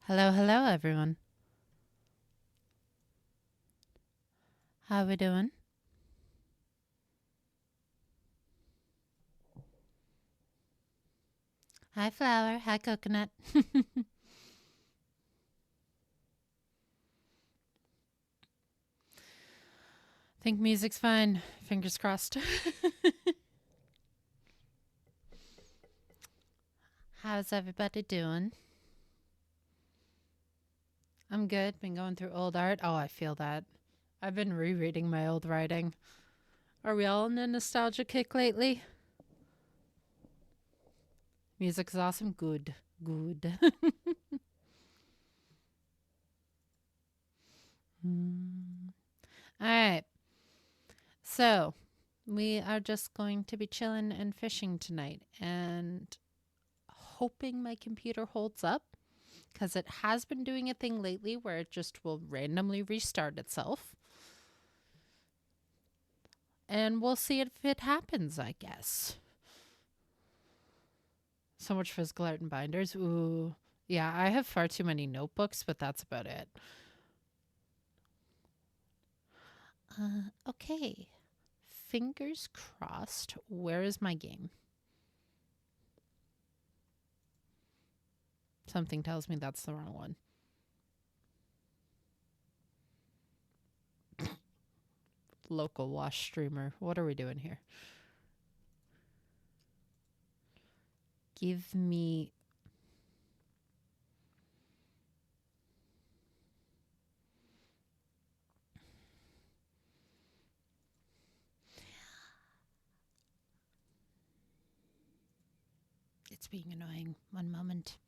Hello, hello, everyone. How we doing? Hi, Flower. Hi, Coconut. Think music's fine. Fingers crossed. How's everybody doing? I'm good. Been going through old art. Oh, I feel that. I've been rereading my old writing. Are we all in a nostalgia kick lately? Music's awesome. Good. Good. All right. So, we are just going to be chilling and fishing tonight and hoping my computer holds up because it has been doing a thing lately where it just will randomly restart itself. And we'll see if it happens, I guess. So much physical art and binders. Ooh. Yeah, I have far too many notebooks, but that's about it. Okay. Fingers crossed. Where is my game? Something tells me that's the wrong one. Local wash streamer. What are we doing here? Give me. It's being annoying. One moment.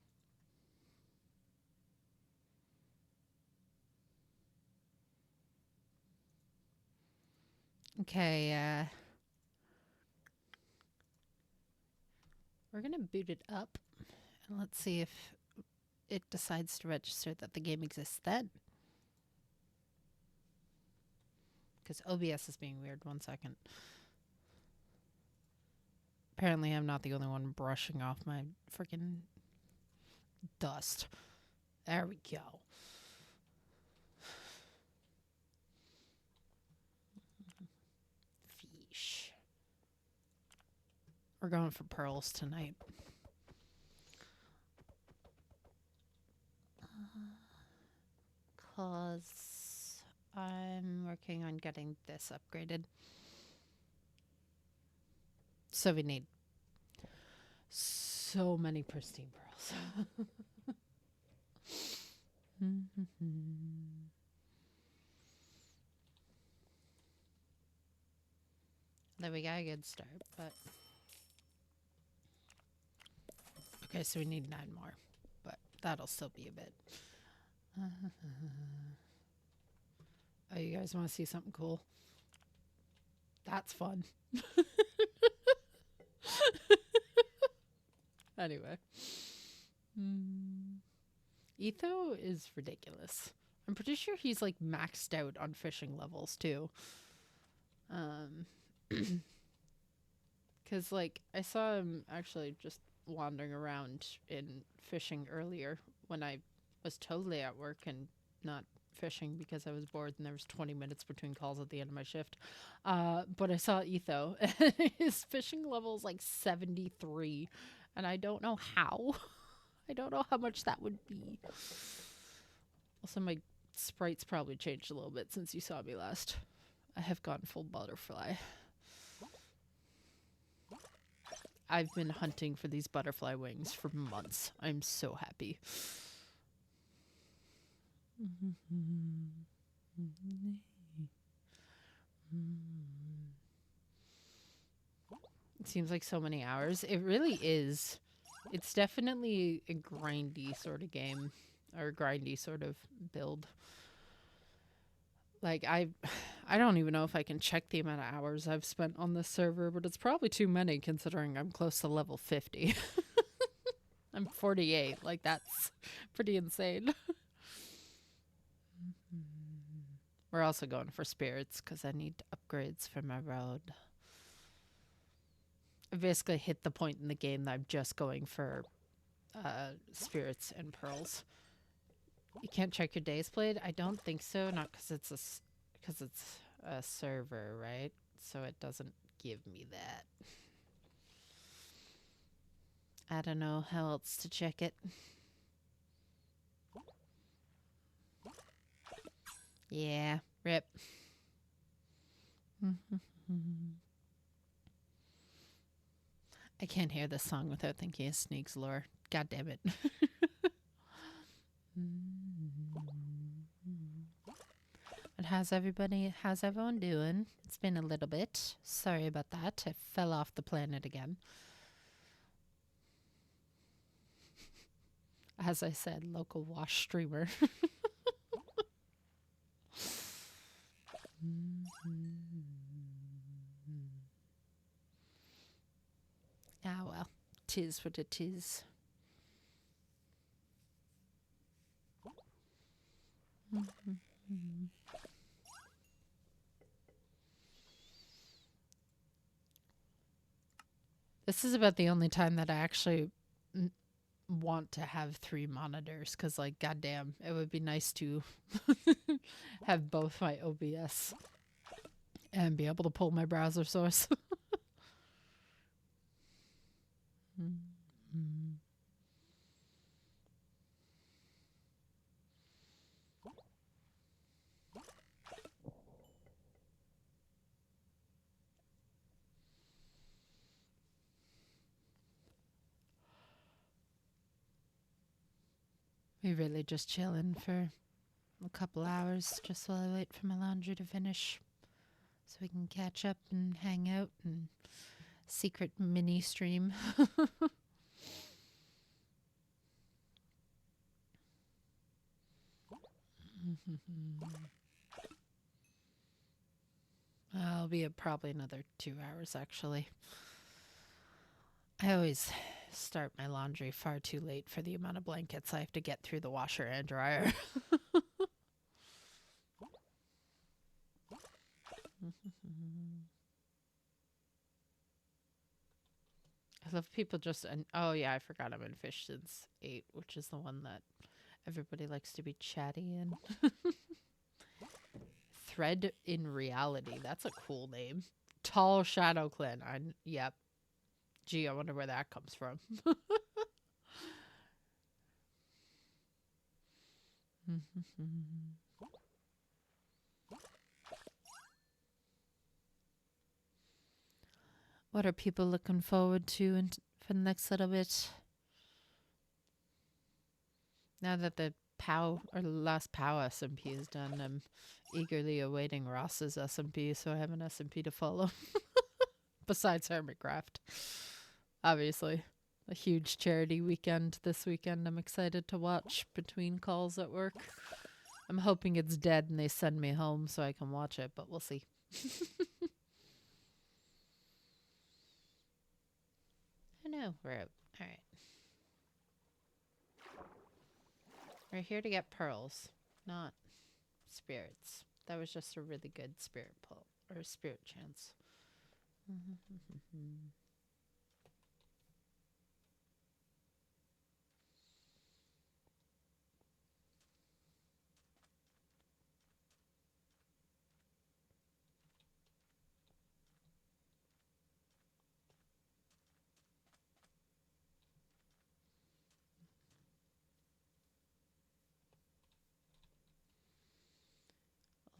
Okay, we're going to boot it up. And let's see if it decides to register that the game exists then. Because OBS is being weird. 1 second. Apparently, I'm not the only one brushing off my freaking dust. There we go. Fish. We're going for pearls tonight. Because I'm working on getting this upgraded. So we need so many pristine pearls. There we got a good start, but okay, so we need 9 more, but that'll still be a bit. Oh, you guys want to see something cool? That's fun. Anyway. Etho is ridiculous. I'm pretty sure he's like maxed out on fishing levels too. Because like I saw him actually just wandering around in fishing earlier when I was totally at work and not fishing because I was bored and there was 20 minutes between calls at the end of my shift. But I saw Etho and his fishing level is like 73 and I don't know how. I don't know how much that would be. Also, my sprite's probably changed a little bit since you saw me last. I have gone full butterfly. I've been hunting for these butterfly wings for months. I'm so happy. It seems like so many hours. It really is. It's definitely a grindy sort of game, or a grindy sort of build. Like I don't even know if I can check the amount of hours I've spent on this server, but it's probably too many considering I'm close to level 50. I'm 48. Like that's pretty insane. We're also going for spirits because I need upgrades for my road. I basically hit the point in the game that I'm just going for spirits and pearls. You can't check your days played? I don't think so. Not because because it's a server, right? So it doesn't give me that. I don't know how else to check it. Yeah, rip. I can't hear this song without thinking of Sneak's lore. God damn it. But how's everyone doing? It's been a little bit. Sorry about that. I fell off the planet again. As I said, local wash streamer. Ah well, 'tis what it is. This is about the only time that I actually want to have 3 monitors because, like, goddamn, it would be nice to have both my OBS and be able to pull my browser source. We really just chilling for a couple hours just while I wait for my laundry to finish so we can catch up and hang out and secret mini stream. I'll be at probably another 2 hours actually. I always start my laundry far too late for the amount of blankets I have to get through the washer and dryer. I love people just, and oh yeah, I forgot I'm in Fish Since 8, which is the one that everybody likes to be chatty in. Thread in Reality. That's a cool name. Tall Shadow Clan. Yep. Gee, I wonder where that comes from. What are people looking forward to for the next little bit? Now that the last POW SMP is done, I'm eagerly awaiting Ross's SMP, so I have an SMP to follow. Besides Hermitcraft. Obviously. A huge charity weekend this weekend I'm excited to watch between calls at work. I'm hoping it's dead and they send me home so I can watch it, but we'll see. Oh no, we're out. Alright. We're here to get pearls, not spirits. That was just a really good spirit pull, or spirit chance.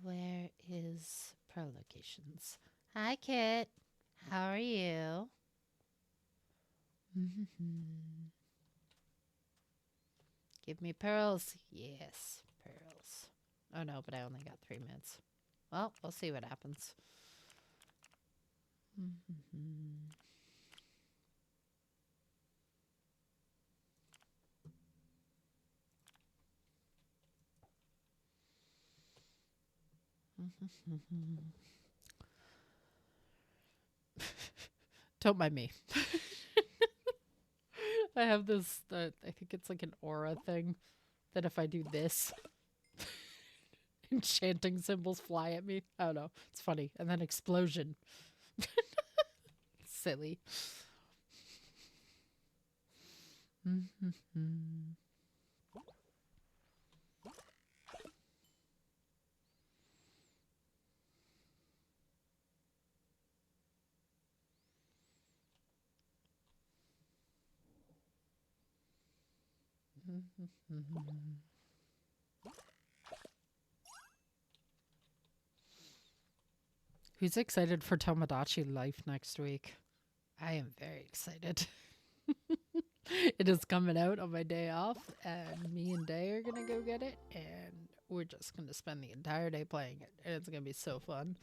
Where is pearl locations? Hi, Kit. How are you? Give me pearls. Yes, pearls. Oh no, but I only got 3 minutes. Well, we'll see what happens. Don't mind me. I have this, I think it's like an aura thing, that if I do this, enchanting symbols fly at me. I don't know. It's funny. And then explosion. Silly. Who's excited for Tomodachi Life next week? I am very excited. It is coming out on my day off, and me and Day are gonna go get it, and we're just gonna spend the entire day playing it, and it's gonna be so fun.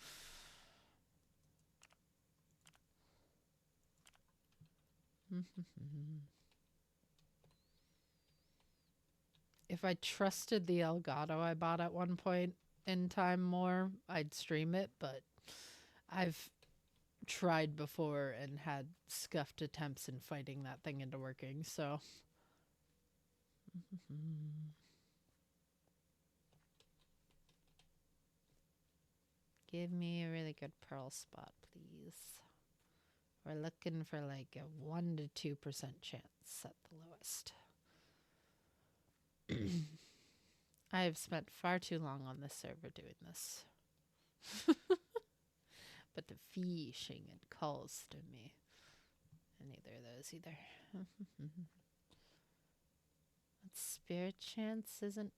If I trusted the Elgato I bought at one point in time more, I'd stream it, but I've tried before and had scuffed attempts in fighting that thing into working, so. Give me a really good pearl spot, please. We're looking for like a 1 to 2% chance at the lowest. I have spent far too long on this server doing this. But the fishing and calls to me. And neither of those either. That spirit chance isn't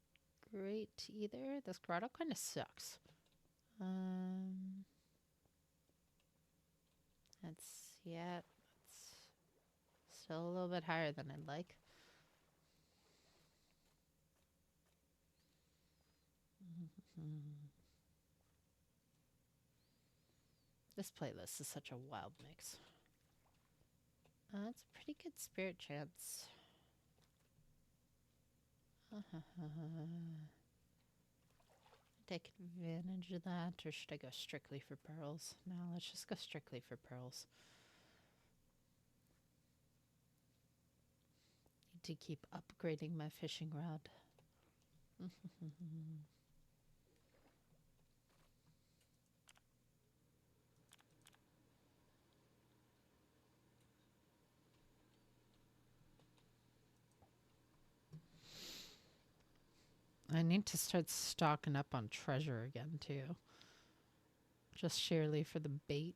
great either. This grotto kind of sucks. That's still a little bit higher than I'd like. This playlist is such a wild mix. That's a pretty good spirit chance. Take advantage of that, or should I go strictly for pearls? No, let's just go strictly for pearls. Need to keep upgrading my fishing rod. I need to start stocking up on treasure again, too. Just sheerly for the bait.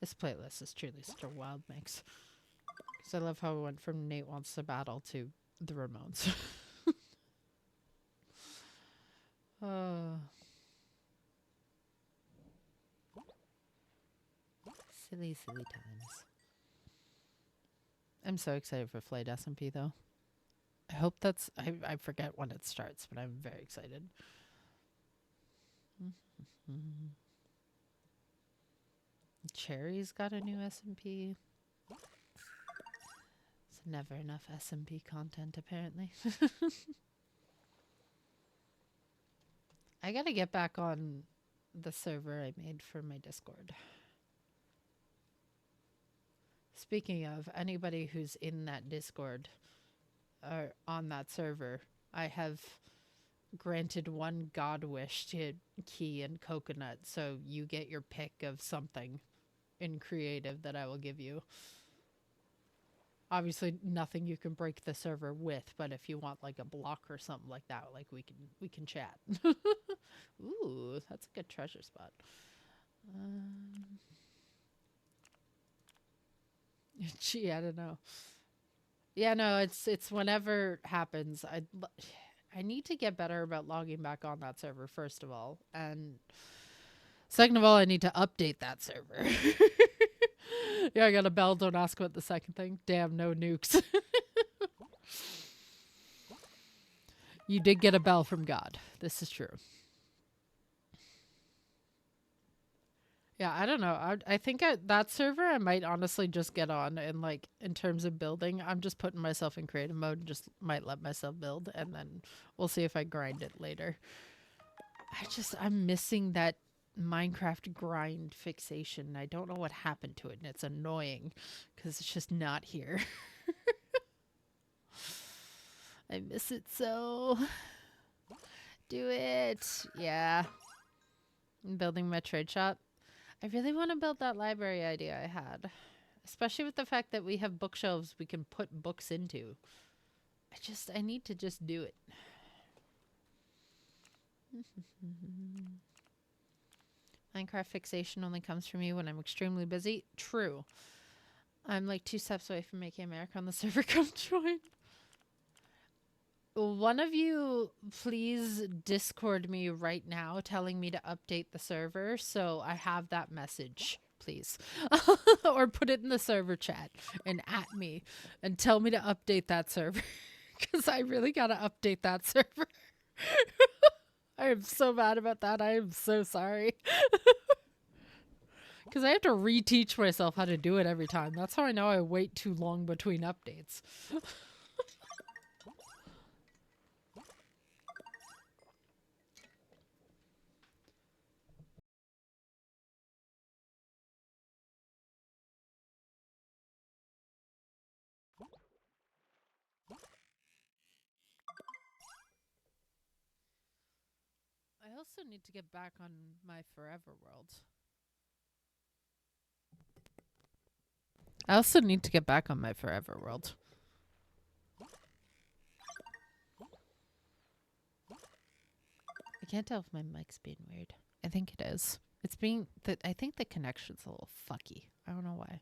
This playlist is truly such a wild mix. Because I love how it went from Nate Wants to Battle to the Ramones. Silly, silly times. I'm so excited for Flayed SMP though. I hope that's... I forget when it starts, but I'm very excited. Cherry's got a new SMP. It's never enough SMP content, apparently. I gotta get back on the server I made for my Discord. Speaking of, anybody who's in that Discord or on that server, I have granted one god wish to Key and Coconut, so you get your pick of something in creative that I will give you. Obviously nothing you can break the server with, but if you want like a block or something like that, like we can chat. Ooh, that's a good treasure spot. Gee, I don't know. Yeah, no, it's whenever happens. I need to get better about logging back on that server, first of all. And second of all, I need to update that server. Yeah, I got a bell. Don't ask what the second thing. Damn, no nukes. You did get a bell from God. This is true. Yeah, I don't know. I think that server I might honestly just get on, and like in terms of building, I'm just putting myself in creative mode and just might let myself build, and then we'll see if I grind it later. I'm missing that Minecraft grind fixation. I don't know what happened to it, and it's annoying because it's just not here. I miss it so. Do it. Yeah. I'm building my trade shop. I really want to build that library idea I had. Especially with the fact that we have bookshelves we can put books into. I need to just do it. Minecraft fixation only comes from you when I'm extremely busy. True. I'm like 2 steps away from making America on the server come join. One of you please Discord me right now telling me to update the server so I have that message, please. Or put it in the server chat and at me and tell me to update that server. Because I really got to update that server. I am so mad about that. I am so sorry. Because I have to reteach myself how to do it every time. That's how I know I wait too long between updates. I also need to get back on my forever world. I can't tell if my mic's being weird. I think it is. It's being that I think the connection's a little fucky. I don't know why.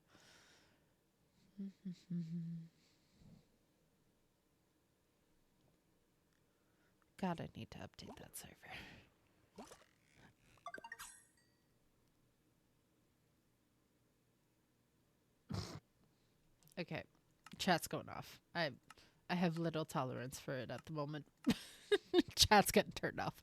God, I need to update that server. Okay, chat's going off. I have little tolerance for it at the moment. Chat's getting turned off.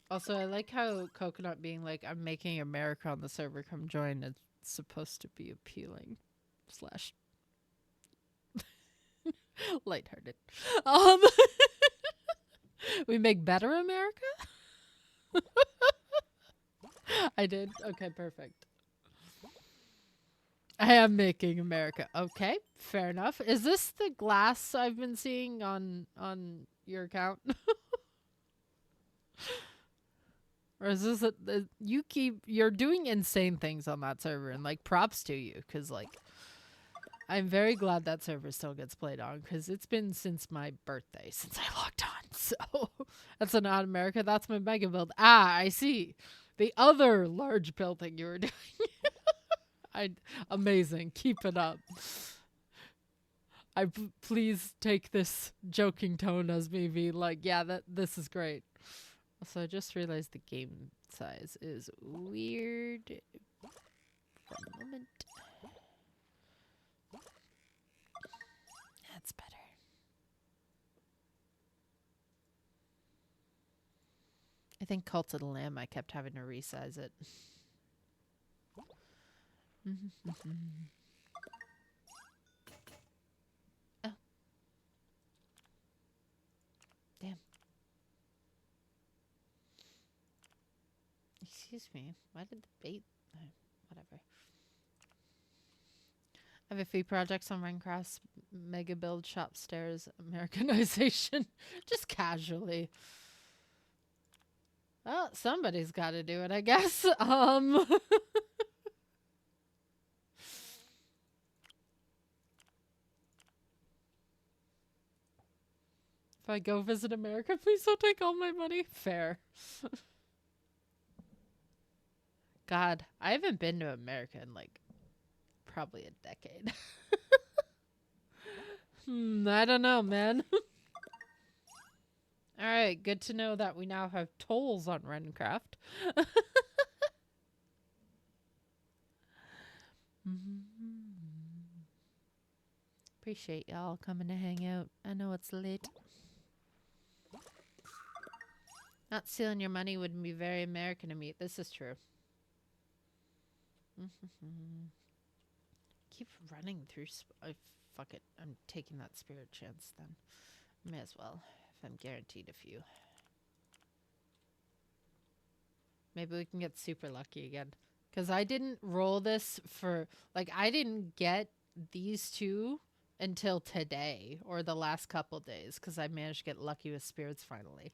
Also, I like how Coconut being like, I'm making America on the server come join. It's supposed to be appealing slash lighthearted. We make better America? I did? Okay, perfect. I am making America. Okay, fair enough. Is this the glass I've been seeing on your account? Or is this you're doing insane things on that server, and like props to you, because like I'm very glad that server still gets played on, because it's been since my birthday since I logged on. So that's not America. That's my mega build. Ah, I see. The other large building you were doing. Amazing. Keep it up. Please take this joking tone as me being like, yeah, this is great. Also, I just realized the game size is weird. For a moment. That's better. I think Cult of the Lamb, I kept having to resize it. Oh. Damn. Excuse me. Why did the bait... whatever. I have a few projects on Minecraft's Mega Build Shop Stairs Americanization. Just casually. Well, somebody's got to do it, I guess. If I go visit America, please don't take all my money. Fair. God, I haven't been to America in like probably a decade. I don't know, man. All right, good to know that we now have tolls on Rencraft. Appreciate y'all coming to hang out. I know it's late. Not stealing your money would be very American to me. This is true. Keep running through. Fuck it. I'm taking that spirit chance then. May as well, if I'm guaranteed a few. Maybe we can get super lucky again. Because I didn't roll this for... Like, I didn't get these two until today or the last couple days because I managed to get lucky with spirits finally.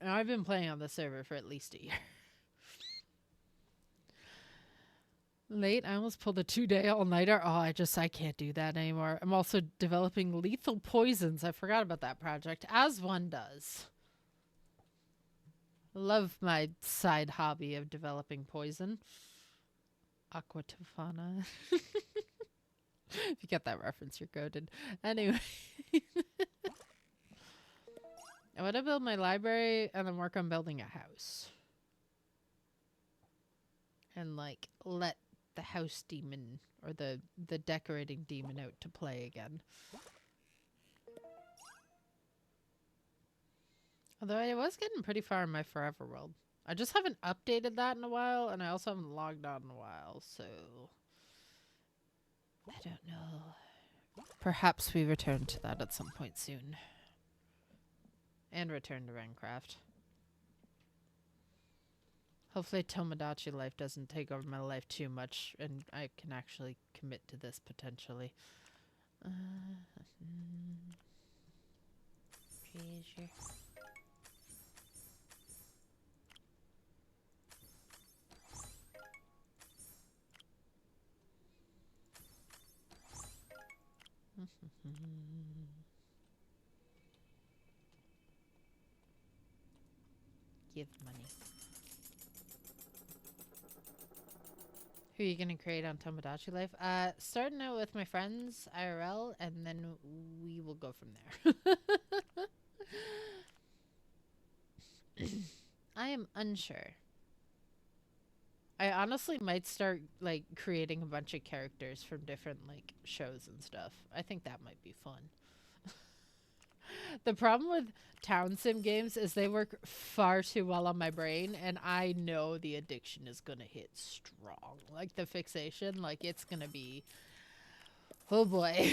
And I've been playing on the server for at least a year. Late, I almost pulled a 2-day all-nighter. Oh, I can't do that anymore. I'm also developing lethal poisons. I forgot about that project, as one does. Love my side hobby of developing poison. Aquatofana. If you get that reference, you're goated. Anyway. I want to build my library and then work on building a house. And, like, let the house demon or the decorating demon out to play again. Although I was getting pretty far in my forever world. I just haven't updated that in a while, and I also haven't logged on in a while, so I don't know. Perhaps we return to that at some point soon. And return to Minecraft. Hopefully Tomodachi life doesn't take over my life too much and I can actually commit to this potentially. Treasure. Give money. Who are you going to create on Tomodachi Life? Starting out with my friends, IRL, and then we will go from there. I am unsure. I honestly might start, like, creating a bunch of characters from different, like, shows and stuff. I think that might be fun. The problem with town sim games is they work far too well on my brain, and I know the addiction is gonna hit strong. Like, the fixation, like, it's gonna be... Oh, boy.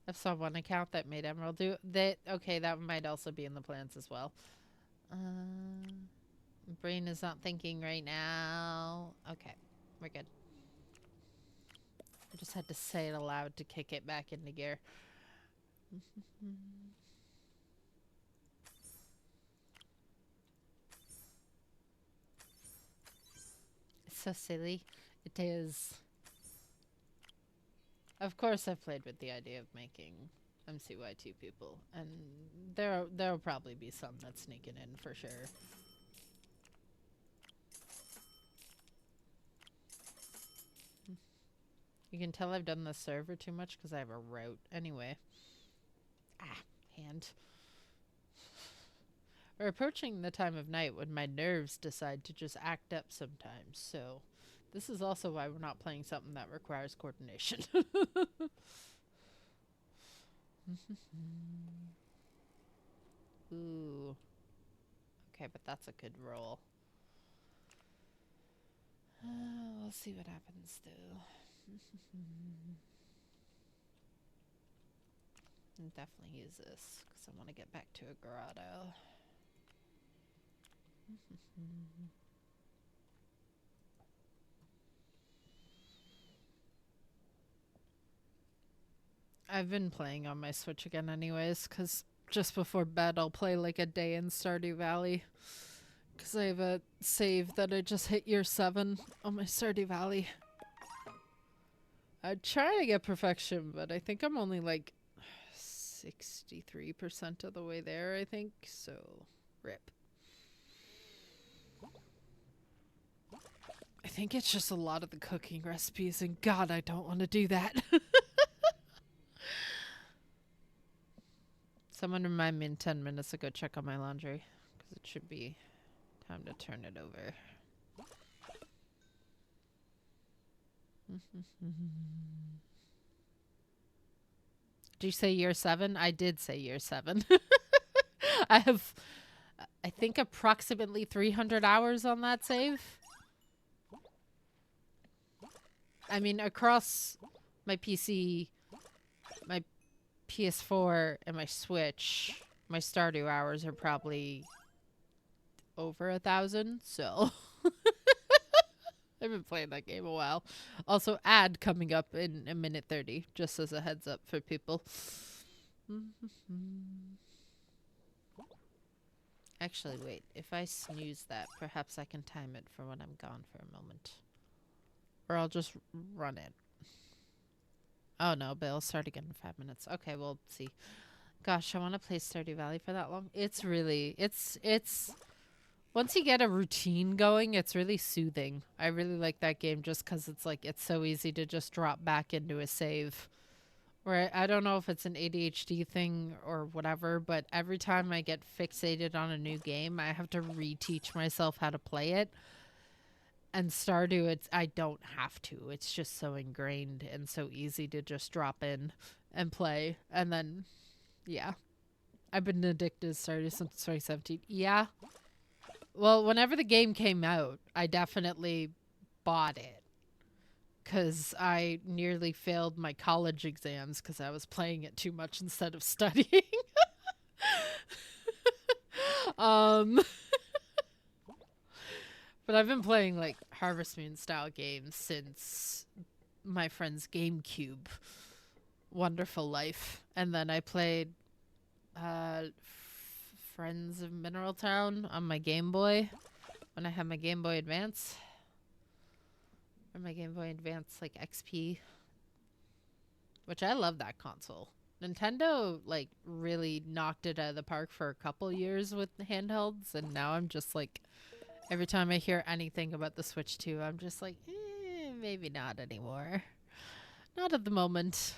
I saw one account that made Emerald do that. Okay, that might also be in the plans as well. Brain is not thinking right now. Okay, we're good. I just had to say it aloud to kick it back into gear. It's so silly. It is. Of course, I've played with the idea of making MCY2 people, and there'll probably be some that's sneaking in for sure. You can tell I've done this server too much because I have a route. Anyway. Hand. We're approaching the time of night when my nerves decide to just act up sometimes, so this is also why we're not playing something that requires coordination. Ooh. Okay, but that's a good roll. We'll see what happens, though. I'll definitely use this because I want to get back to a grotto. I've been playing on my Switch again anyways, because just before bed I'll play like a day in Stardew Valley. Because I have a save that I just hit year 7 on my Stardew Valley. I try to get perfection, but I think I'm only like 63% of the way there, I think. So, rip. I think it's just a lot of the cooking recipes, and God, I don't want to do that. Someone remind me in 10 minutes to go check on my laundry, because it should be time to turn it over. Did you say year 7? I did say year 7. I have, I think, approximately 300 hours on that save. I mean, across my PC, my PS4, and my Switch, my Stardew hours are probably over 1,000, so I've been playing that game a while. Also, ad coming up in a minute 30, just as a heads up for people. Actually, wait. If I snooze that, perhaps I can time it for when I'm gone for a moment. Or I'll just run it. Oh no, but it'll start again in 5 minutes. Okay, we'll see. Gosh, I want to play Stardew Valley for that long. It's really, it's once you get a routine going, it's really soothing. I really like that game just because it's like, it's so easy to just drop back into a save. Where I don't know if it's an ADHD thing or whatever, but every time I get fixated on a new game, I have to reteach myself how to play it. And Stardew, I don't have to. It's just so ingrained and so easy to just drop in and play. And then, yeah. I've been addicted to Stardew since 2017. Yeah. Well, whenever the game came out, I definitely bought it. Because I nearly failed my college exams because I was playing it too much instead of studying. But I've been playing like Harvest Moon style games since my friend's GameCube. Wonderful Life. And then I played Friends of Mineral Town on my Game Boy when I had my Game Boy Advance. Or my Game Boy Advance, like, XP. Which I love that console. Nintendo, like, really knocked it out of the park for a couple years with the handhelds. And now I'm just, like, every time I hear anything about the Switch 2, I'm just like, maybe not anymore. Not at the moment.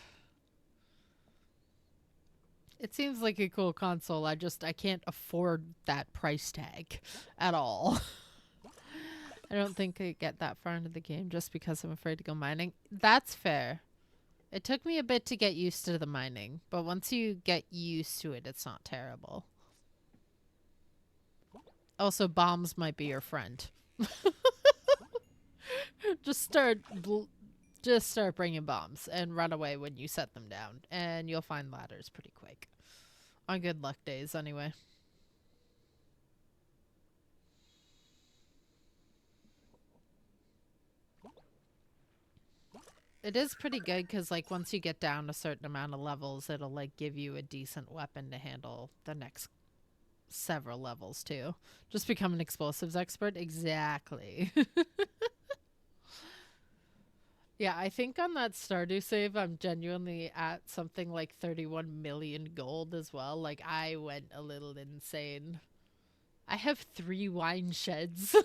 It seems like a cool console. I can't afford that price tag at all. I don't think I get that far into the game just because I'm afraid to go mining. That's fair. It took me a bit to get used to the mining, but once you get used to it, it's not terrible. Also, bombs might be your friend. Just start bringing bombs and run away when you set them down, and you'll find ladders pretty quick. On good luck days, anyway. It is pretty good because, like, once you get down a certain amount of levels, it'll, like, give you a decent weapon to handle the next several levels, too. Just become an explosives expert? Exactly. Yeah, I think on that Stardew save, I'm genuinely at something like 31 million gold as well. Like, I went a little insane. I have 3 wine sheds.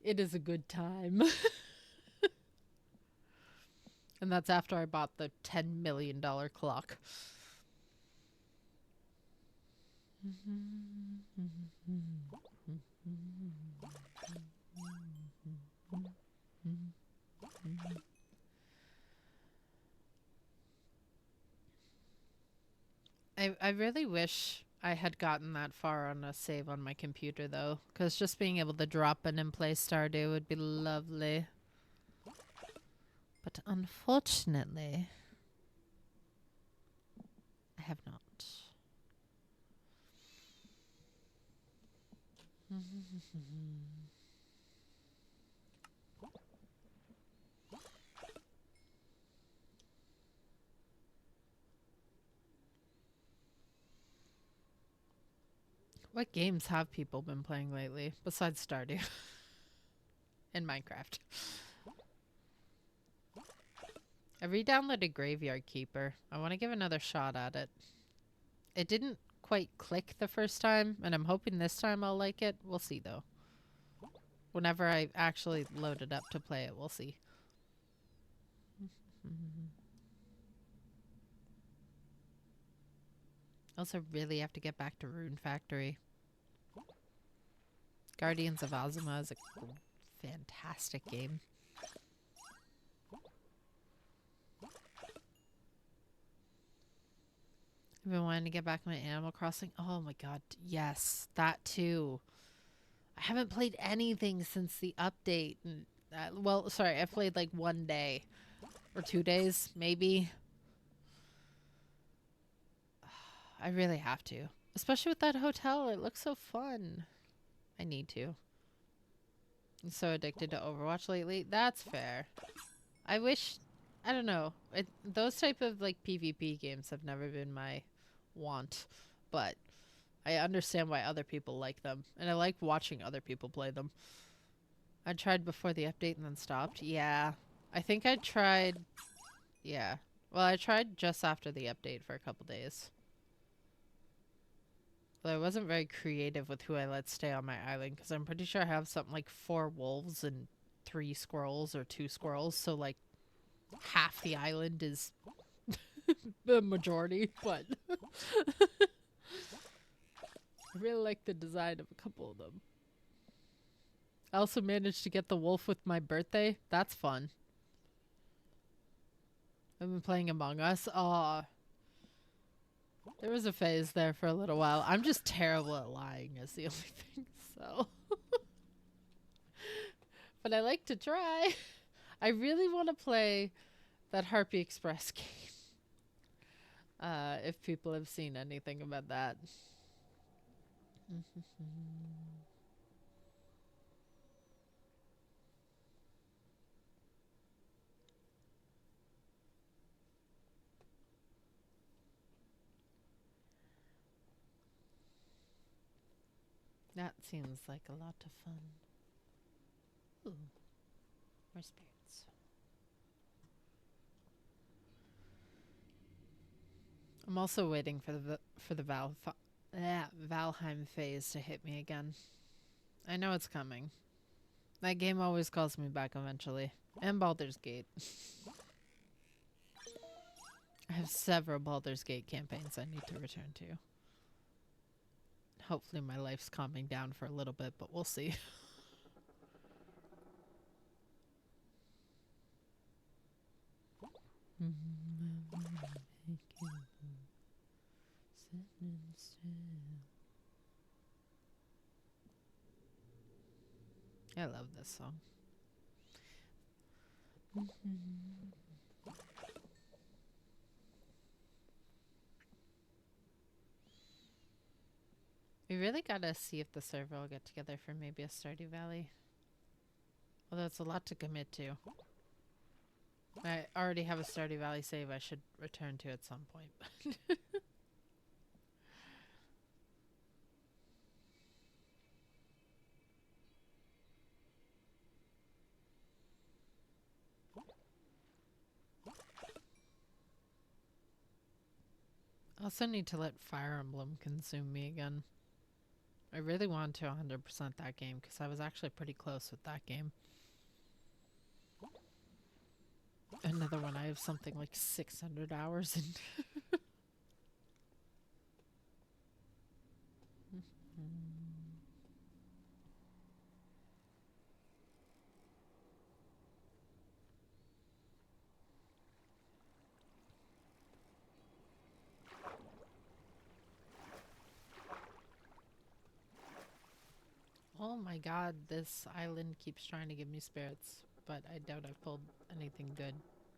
It is a good time. And that's after I bought the $10 million clock. I really wish I had gotten that far on a save on my computer, though. Because just being able to drop in and play Stardew would be lovely. But unfortunately, I have not. What games have people been playing lately besides Stardew and Minecraft? I re-downloaded Graveyard Keeper. I want to give another shot at it. It didn't quite click the first time, and I'm hoping this time I'll like it. We'll see, though. Whenever I actually load it up to play it, we'll see. Also really have to get back to Rune Factory. Guardians of Ozma is a fantastic game. I've been wanting to get back my Animal Crossing. Oh my god, yes, that too. I haven't played anything since the update. And, well, sorry, I played like 1 day. Or 2 days, maybe. I really have to. Especially with that hotel. It looks so fun. I need to. I'm so addicted to Overwatch lately. That's fair. I wish... I don't know. Those type of, like, PvP games have never been my want. But I understand why other people like them. And I like watching other people play them. I tried before the update and then stopped. Yeah. I think I tried... Yeah. Well, I tried just after the update for a couple days. But I wasn't very creative with who I let stay on my island, because I'm pretty sure I have something like 4 wolves and 3 squirrels or 2 squirrels, so like half the island is the majority, but I really like the design of a couple of them. I also managed to get the wolf with my birthday. That's fun. I've been playing Among Us. Aw. There was a phase there for a little while. I'm just terrible at lying is the only thing, so. But I like to try. I really want to play that Harpy Express game. If people have seen anything about that. That seems like a lot of fun. Ooh, more spirits. I'm also waiting for the Valheim phase to hit me again. I know it's coming. That game always calls me back eventually. And Baldur's Gate. I have several Baldur's Gate campaigns I need to return to. Hopefully my life's calming down for a little bit, but we'll see. I love this song. We really gotta see if the server will get together for maybe a Stardew Valley. Although it's a lot to commit to. I already have a Stardew Valley save I should return to at some point. I also need to let Fire Emblem consume me again. I really want to 100% that game because I was actually pretty close with that game. Another one I have something like 600 hours in. Oh my god, this island keeps trying to give me spirits, but I doubt I've pulled anything good.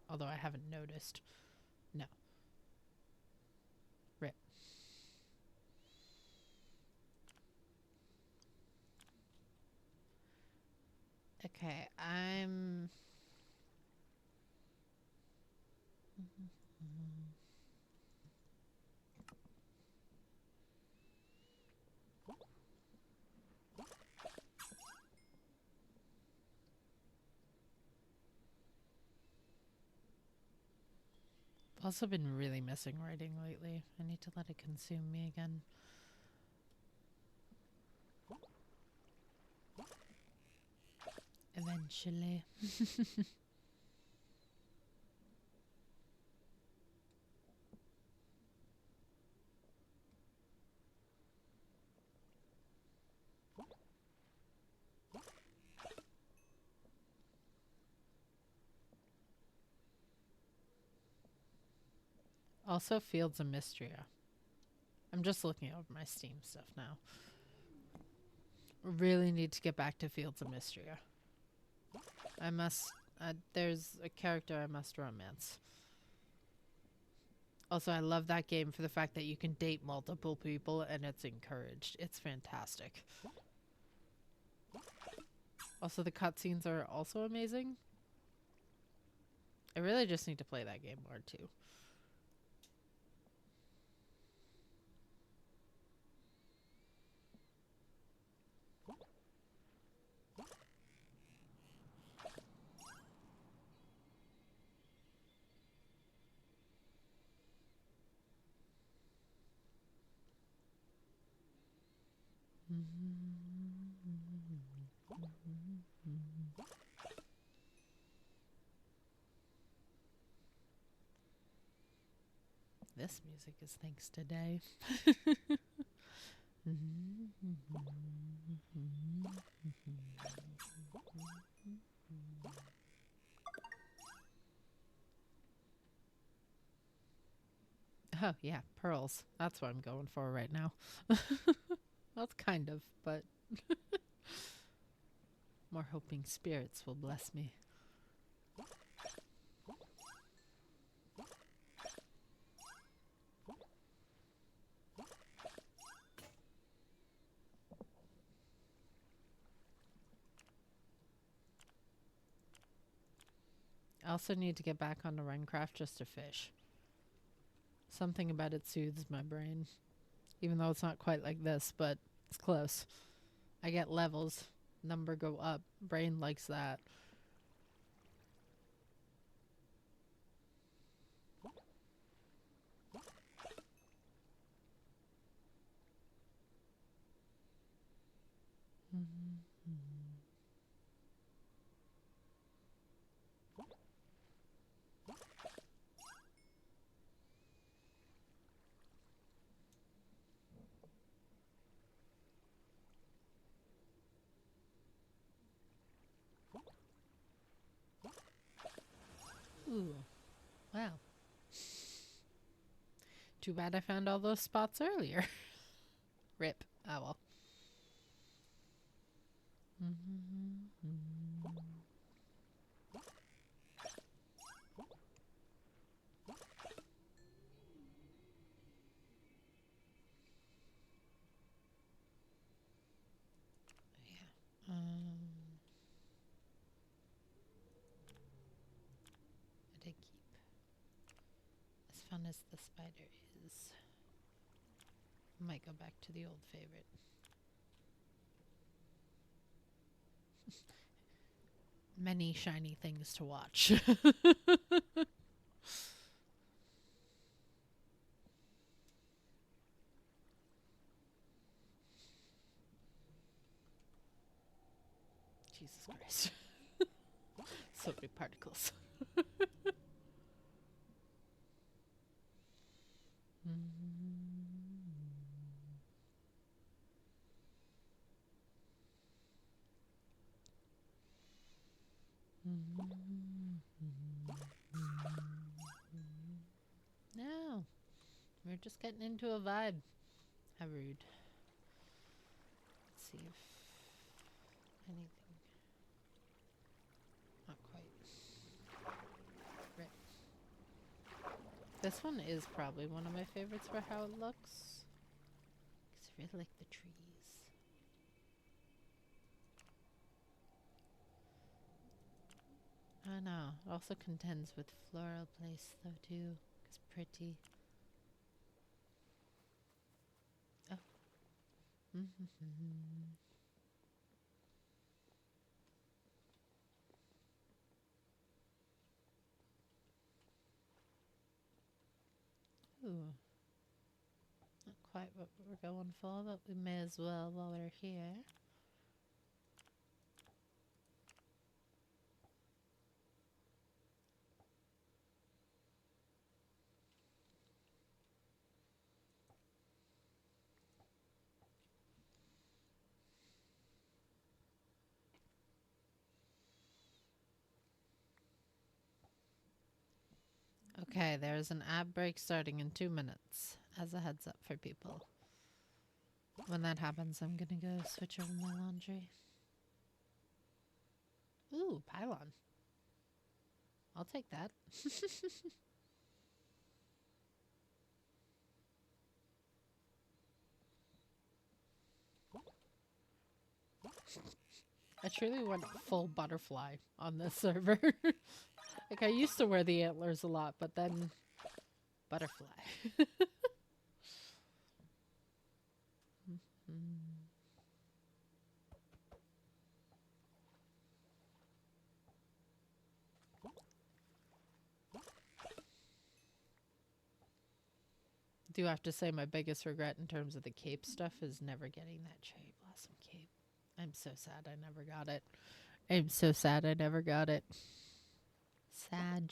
Although I haven't noticed. No. Rip. Okay, I'm... also been really missing writing lately. I need to let it consume me again. Eventually. Also, Fields of Mystria. I'm just looking over my Steam stuff now. Really need to get back to Fields of Mystria. I must... there's a character I must romance. Also, I love that game for the fact that you can date multiple people and it's encouraged. It's fantastic. Also, the cutscenes are also amazing. I really just need to play that game more too. This music is thanks to Day. Oh, yeah, pearls. That's what I'm going for right now. That's kind of, but more hoping spirits will bless me. I also need to get back onto Runecraft just to fish. Something about it soothes my brain. Even though it's not quite like this, but it's close. I get levels. Number go up. Brain likes that. Ooh. Wow. Too bad I found all those spots earlier. Rip. Oh well. Yeah. I did keep. As fun as the spider is, I might go back to the old favorite. Many shiny things to watch. Jesus Christ. So many particles. No. We're just getting into a vibe. How rude. Let's see if anything. Not quite. Right. This one is probably one of my favorites for how it looks. Because I really like the trees. I know. It also contends with floral place though too. It's pretty. Oh. Ooh. Not quite what we're going for, but we may as well while we're here. Okay, there's an ad break starting in 2 minutes, as a heads up for people. When that happens, I'm gonna go switch over my laundry. Ooh, pylon. I'll take that. I truly went full butterfly on this server. Like, I used to wear the antlers a lot, but then butterfly. Do have to say my biggest regret in terms of the cape stuff is never getting that cherry blossom cape. I'm so sad I never got it. I'm so sad I never got it. Sag.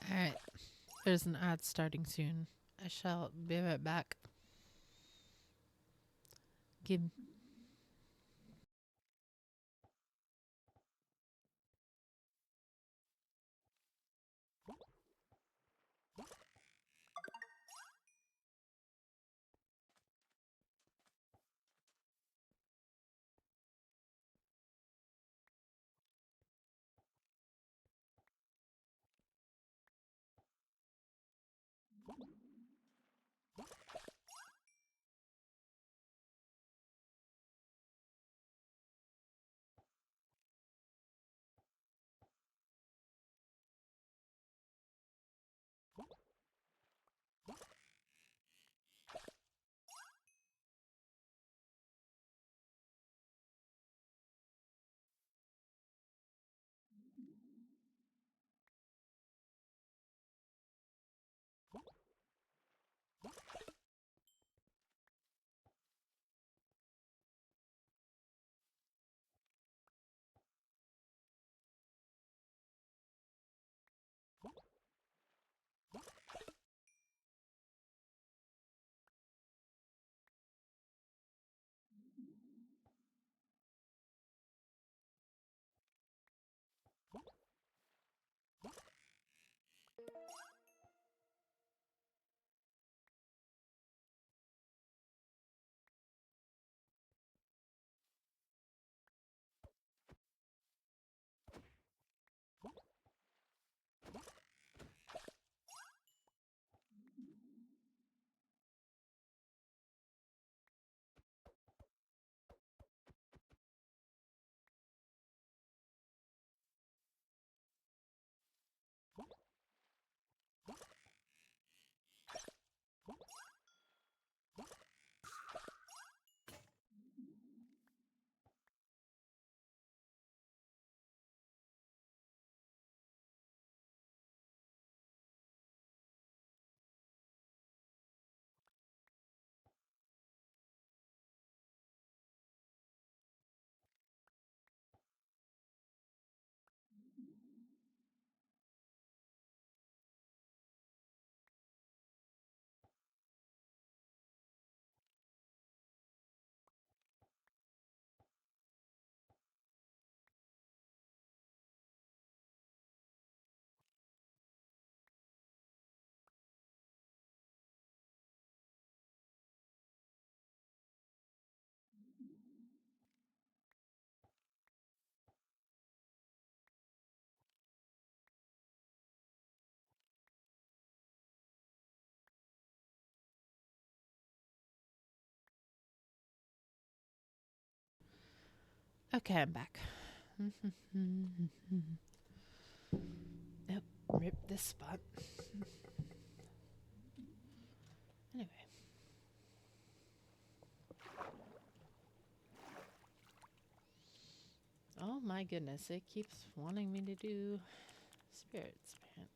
Alright. There's an ad starting soon. I shall be right back. Give. Okay, I'm back. Yep, rip this spot. Anyway. Oh my goodness, it keeps wanting me to do spirits, apparently.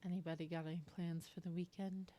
Anybody got any plans for the weekend?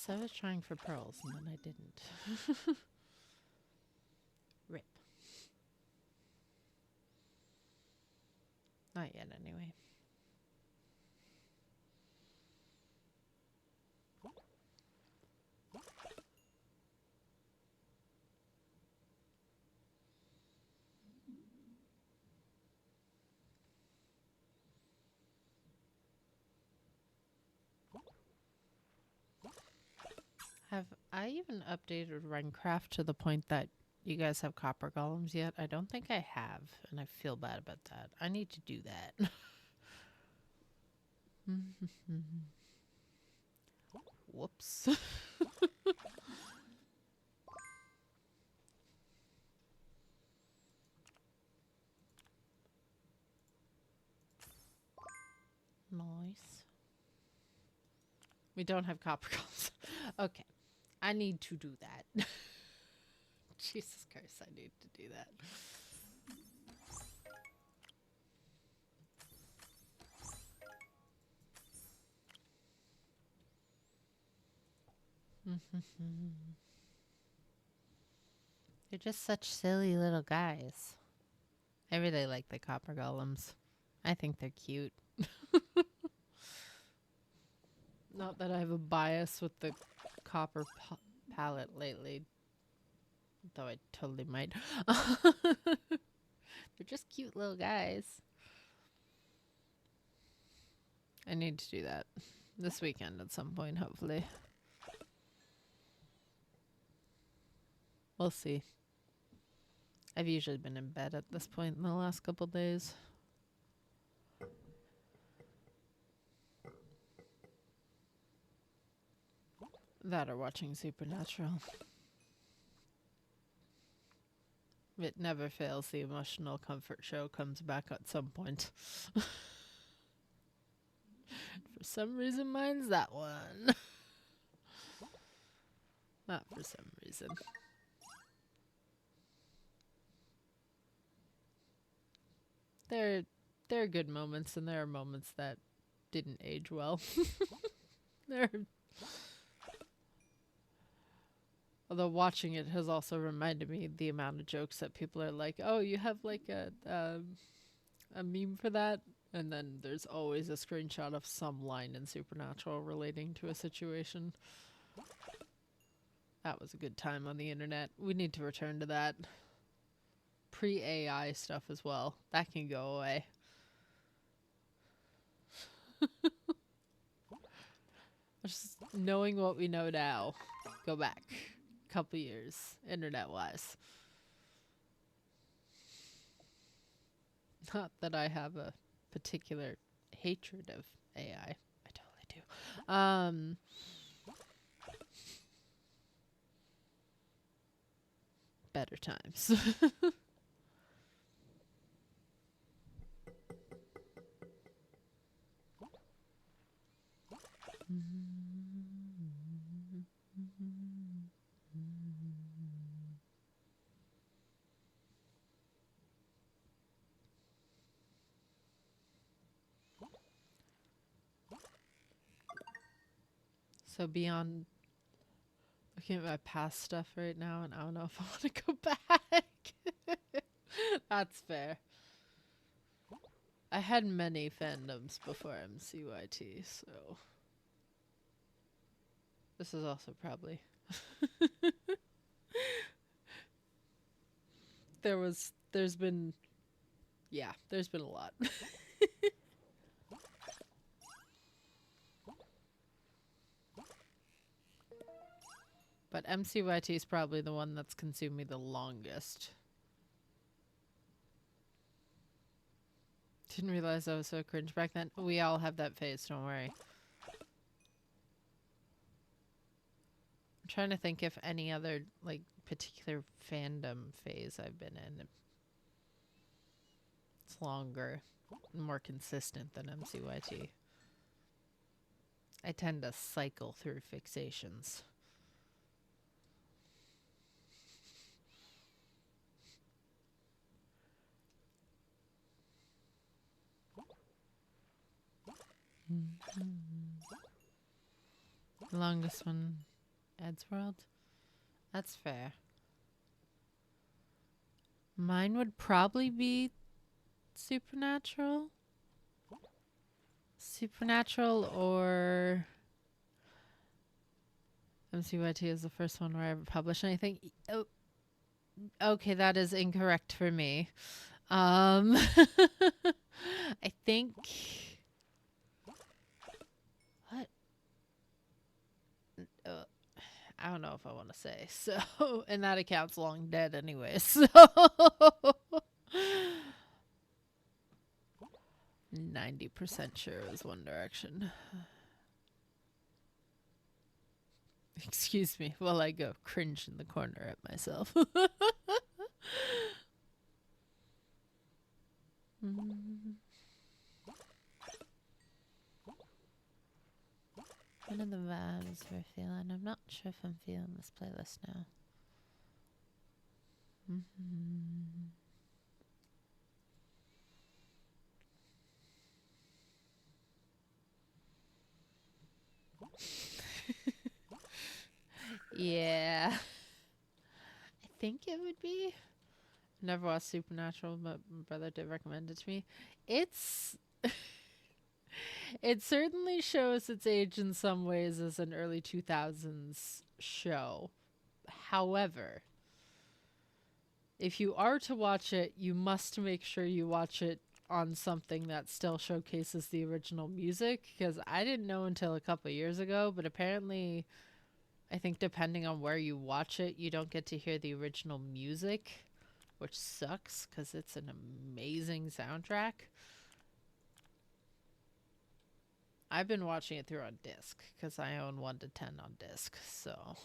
So I was trying for pearls and then I didn't. Rip. Not yet, anyway. Have I even updated Runecraft to the point that you guys have copper golems yet? I don't think I have, and I feel bad about that. I need to do that. Whoops. Nice. We don't have copper golems. Okay. I need to do that. Jesus Christ, I need to do that. They're just such silly little guys. I really like the copper golems. I think they're cute. Not that I have a bias with the copper palette lately, though I totally might. They're just cute little guys. I need to do that this weekend at some point, hopefully. We'll see. I've usually been in bed at this point in the last couple days. That or watching Supernatural. It never fails. The emotional comfort show comes back at some point. For some reason, mine's that one. Not for some reason. There are good moments, and there are moments that didn't age well. Although watching it has also reminded me the amount of jokes that people are like, "Oh, you have like a meme for that," and then there's always a screenshot of some line in Supernatural relating to a situation. That was a good time on the internet. We need to return to that. Pre-AI stuff as well. That can go away. Just knowing what we know now. Go back a couple years, internet-wise. Not that I have a particular hatred of AI. I totally do. Better times. So beyond looking at my past stuff right now, and I don't know if I want to go back. That's fair. I had many fandoms before MCYT, so this is also probably there's been a lot. But MCYT is probably the one that's consumed me the longest. Didn't realize I was so cringe back then. We all have that phase, don't worry. I'm trying to think if any other, like, particular fandom phase I've been in. It's longer, more consistent than MCYT. I tend to cycle through fixations. Longest one Ed's World? That's fair. Mine would probably be Supernatural. Supernatural or MCYT is the first one where I ever published anything. Oh, okay, that is incorrect for me. I think... What? I don't know if I want to say. So, and that account's long dead anyway. So, 90% sure it was One Direction. Excuse me while I go cringe in the corner at myself. One of the vibes we're feeling. I'm not sure if I'm feeling this playlist now. Yeah. I think it would be. Never watched Supernatural, but my brother did recommend it to me. It's... It certainly shows its age in some ways as an early 2000s show. However, if you are to watch it, you must make sure you watch it on something that still showcases the original music, because I didn't know until a couple of years ago, but apparently I think depending on where you watch it, you don't get to hear the original music, which sucks because it's an amazing soundtrack. I've been watching it through on disc because I own 1 to 10 on disc, so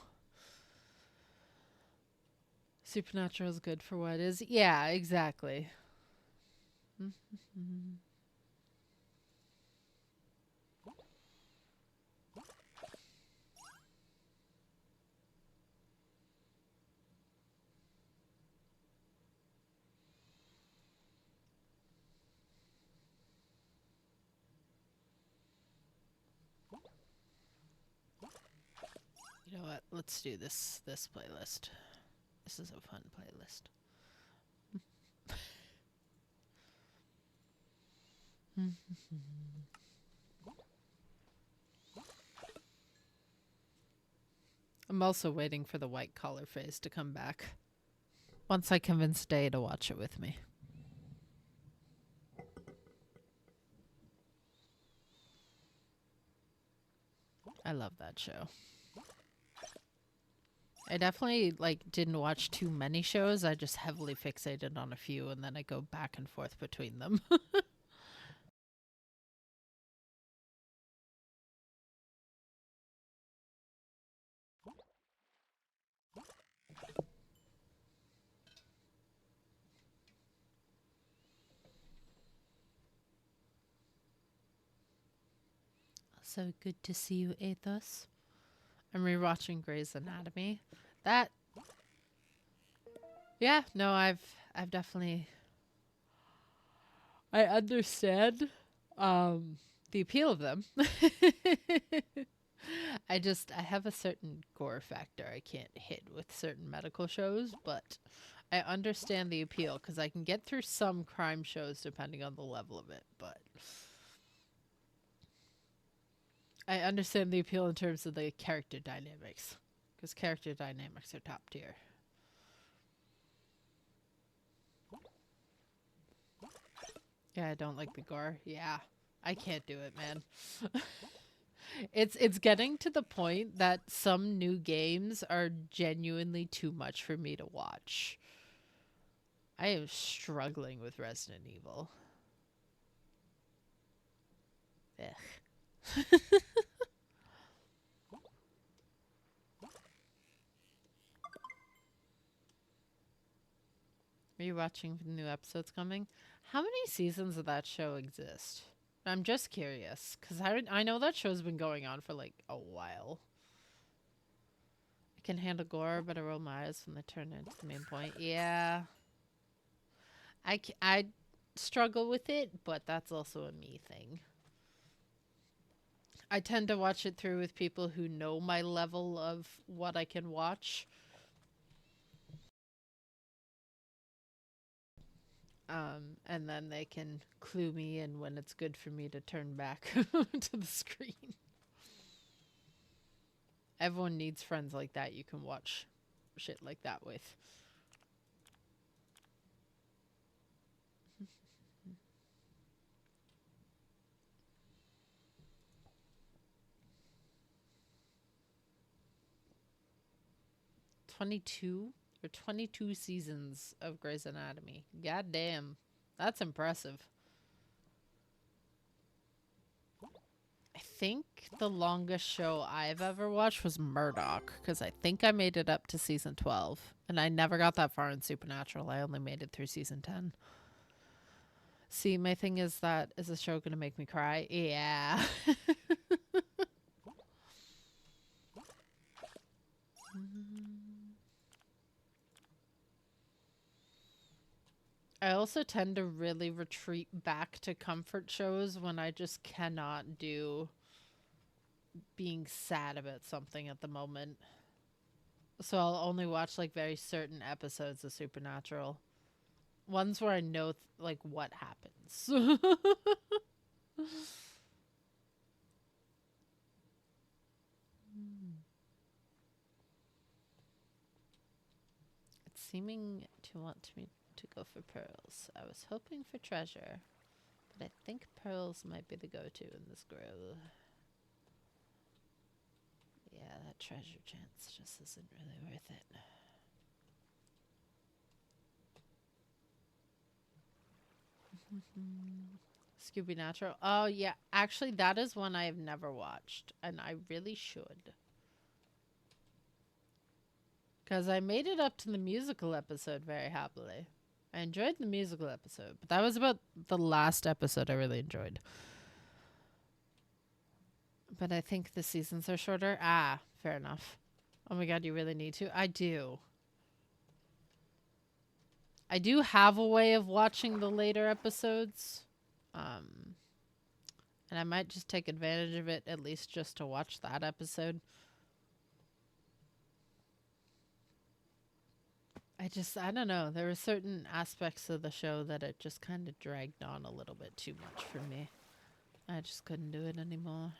Supernatural is good for what it is. Yeah, exactly. You know what? Let's do this playlist. This is a fun playlist. I'm also waiting for the white collar phase to come back. Once I convince Day to watch it with me. I love that show. I definitely didn't watch too many shows. I just heavily fixated on a few and then I go back and forth between them. So good to see you, Athos. I'm rewatching Grey's Anatomy. Yeah, no, I've definitely... I understand the appeal of them. I have a certain gore factor I can't hit with certain medical shows, but I understand the appeal because I can get through some crime shows depending on the level of it, but I understand the appeal in terms of the character dynamics, because character dynamics are top tier. Yeah, I don't like the gore. Yeah, I can't do it, man. It's getting to the point that some new games are genuinely too much for me to watch. I am struggling with Resident Evil. Ugh. Are you watching the new episodes coming? How many seasons of that show exist? I'm just curious, because I know that show's been going on for a while. I can handle gore, but I roll my eyes when they turn into the main point. Yeah. I struggle with it, but that's also a me thing. I tend to watch it through with people who know my level of what I can watch. And then they can clue me in when it's good for me to turn back to the screen. Everyone needs friends like that you can watch shit like that with. '22 or 22 seasons of Grey's Anatomy. God damn, that's impressive. I think the longest show I've ever watched was Murdoch, because I think I made it up to season 12. And I never got that far in Supernatural. I only made it through season 10. See, my thing is that, is the show going to make me cry? Yeah. I also tend to really retreat back to comfort shows when I just cannot do being sad about something at the moment. So I'll only watch like very certain episodes of Supernatural. Ones where I know like what happens. It's seeming to want me to go for pearls. I was hoping for treasure, but I think pearls might be the go-to in this grove. Yeah, that treasure chance just isn't really worth it. Scooby Natural. Oh, yeah. Actually, that is one I have never watched, and I really should. Because I made it up to the musical episode very happily. I enjoyed the musical episode, but that was about the last episode I really enjoyed. But I think the seasons are shorter. Ah, fair enough. Oh my god, you really need to? I do. I do have a way of watching the later episodes. And I might just take advantage of it, at least just to watch that episode. I don't know. There were certain aspects of the show that it just kind of dragged on a little bit too much for me. I just couldn't do it anymore.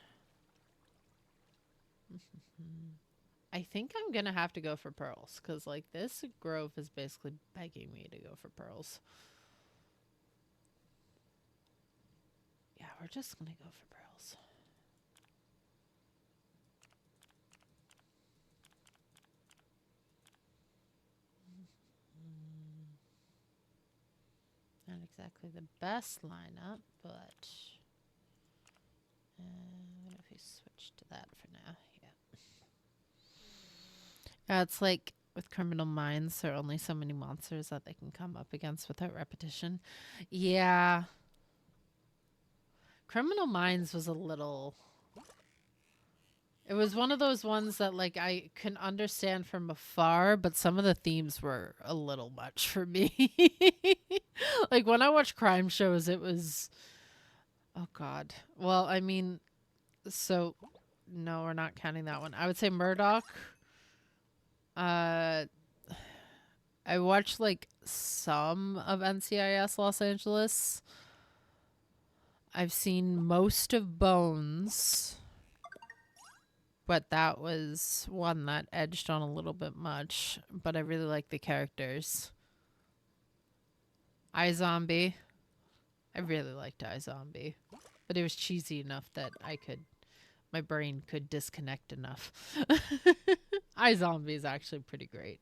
I think I'm going to have to go for pearls, because, like, this grove is basically begging me to go for pearls. Yeah, we're just going to go for pearls. Not exactly the best lineup, but what if we switch to that for now? Yeah. It's like with Criminal Minds, there are only so many monsters that they can come up against without repetition. Yeah. Criminal Minds was a little... It was one of those ones that, like, I can understand from afar, but some of the themes were a little much for me. Like, when I watch crime shows, it was... Oh, God. Well, I mean, so... No, we're not counting that one. I would say Murdoch. I watched, like, some of NCIS Los Angeles. I've seen most of Bones, but that was one that edged on a little bit much. But I really like the characters. iZombie. I really liked iZombie. But it was cheesy enough that my brain could disconnect enough. iZombie is actually pretty great.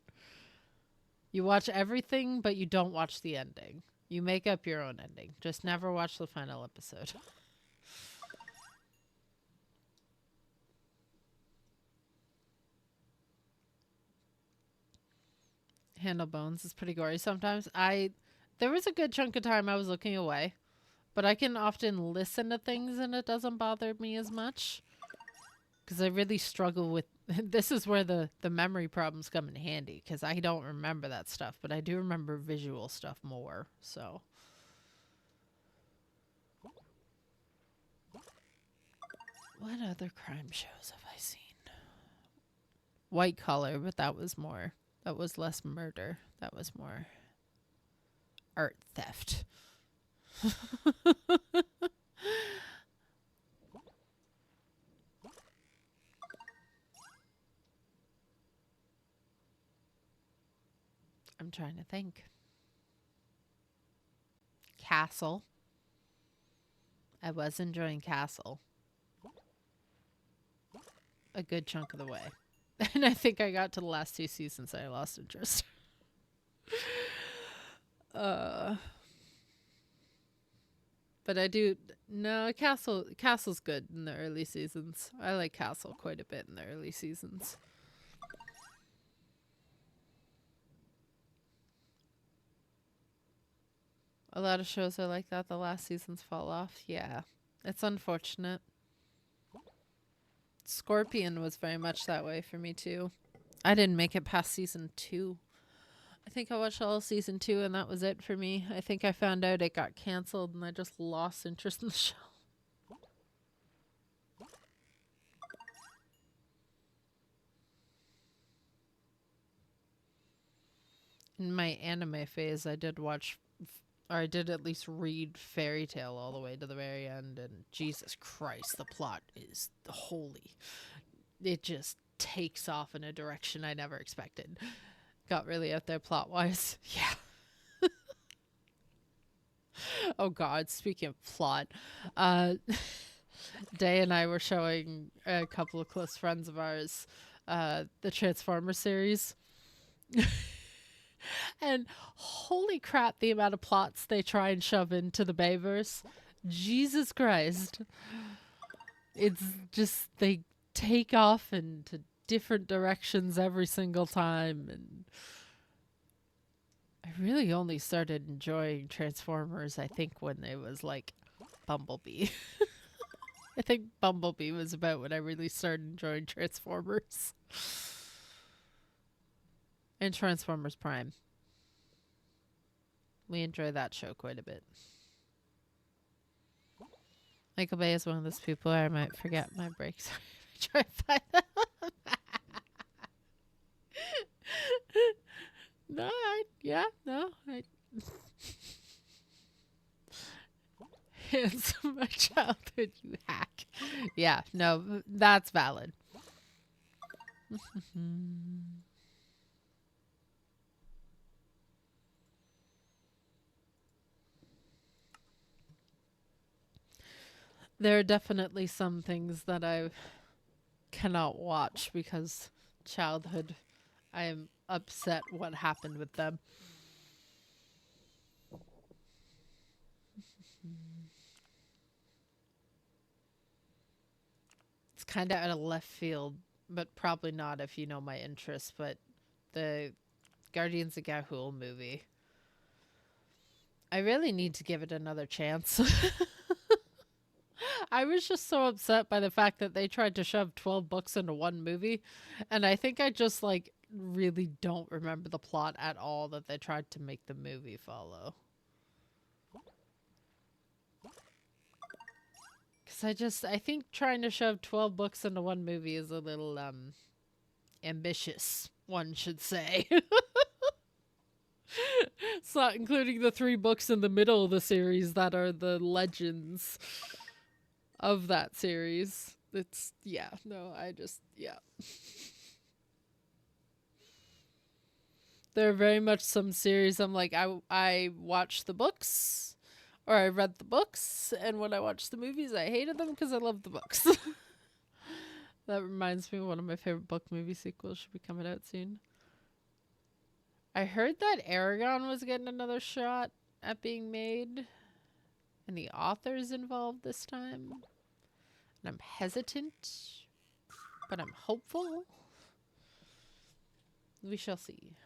You watch everything, but you don't watch the ending. You make up your own ending. Just never watch the final episode. Handle Bones is pretty gory sometimes. There was a good chunk of time I was looking away, but I can often listen to things and it doesn't bother me as much. Because I really struggle with... This is where the memory problems come in handy, because I don't remember that stuff, but I do remember visual stuff more, so... What other crime shows have I seen? White Collar, but that was less murder. That was more art theft. I'm trying to think. Castle. I was enjoying Castle a good chunk of the way. And I think I got to the last 2 seasons and I lost interest. But I do no Castle's good in the early seasons. I like Castle quite a bit in the early seasons. A lot of shows are like that. The last seasons fall off. Yeah, it's unfortunate. Scorpion was very much that way for me too. I didn't make it past season 2. I think I watched all of season 2 and that was it for me. I think I found out it got canceled and I just lost interest in the show. In my anime phase, I did watch, or I did at least read Fairy Tail all the way to the very end, and Jesus Christ, the plot is holy. It just takes off in a direction I never expected. Got really out there plot-wise. Yeah. Oh God, speaking of plot, Day and I were showing a couple of close friends of ours the Transformers series. And holy crap, the amount of plots they try and shove into the Bayverse. Jesus Christ. It's just, they take off into different directions every single time. And I really only started enjoying Transformers, I think, when it was like Bumblebee. I think Bumblebee was about when I really started enjoying Transformers. And Transformers Prime. We enjoy that show quite a bit. Michael Bay is one of those people where I might forget my breaks. Try to find them. No, It's my childhood, you hack. Yeah, no, that's valid. There are definitely some things that I cannot watch because childhood, I am upset what happened with them. It's kind of out of left field, but probably not if you know my interests, but the Guardians of Gahul movie. I really need to give it another chance. I was just so upset by the fact that they tried to shove 12 books into one movie. And I think I just like really don't remember the plot at all that they tried to make the movie follow. Because I think trying to shove 12 books into one movie is a little ambitious, one should say. It's not including the 3 books in the middle of the series that are the legends of that series. It's, yeah, no, yeah. There are very much some series I'm like, I watched the books, or I read the books, and when I watched the movies, I hated them because I loved the books. That reminds me, one of my favorite book movie sequels should be coming out soon. I heard that Aragon was getting another shot at being made, and the author's involved this time. And I'm hesitant, but I'm hopeful. We shall see.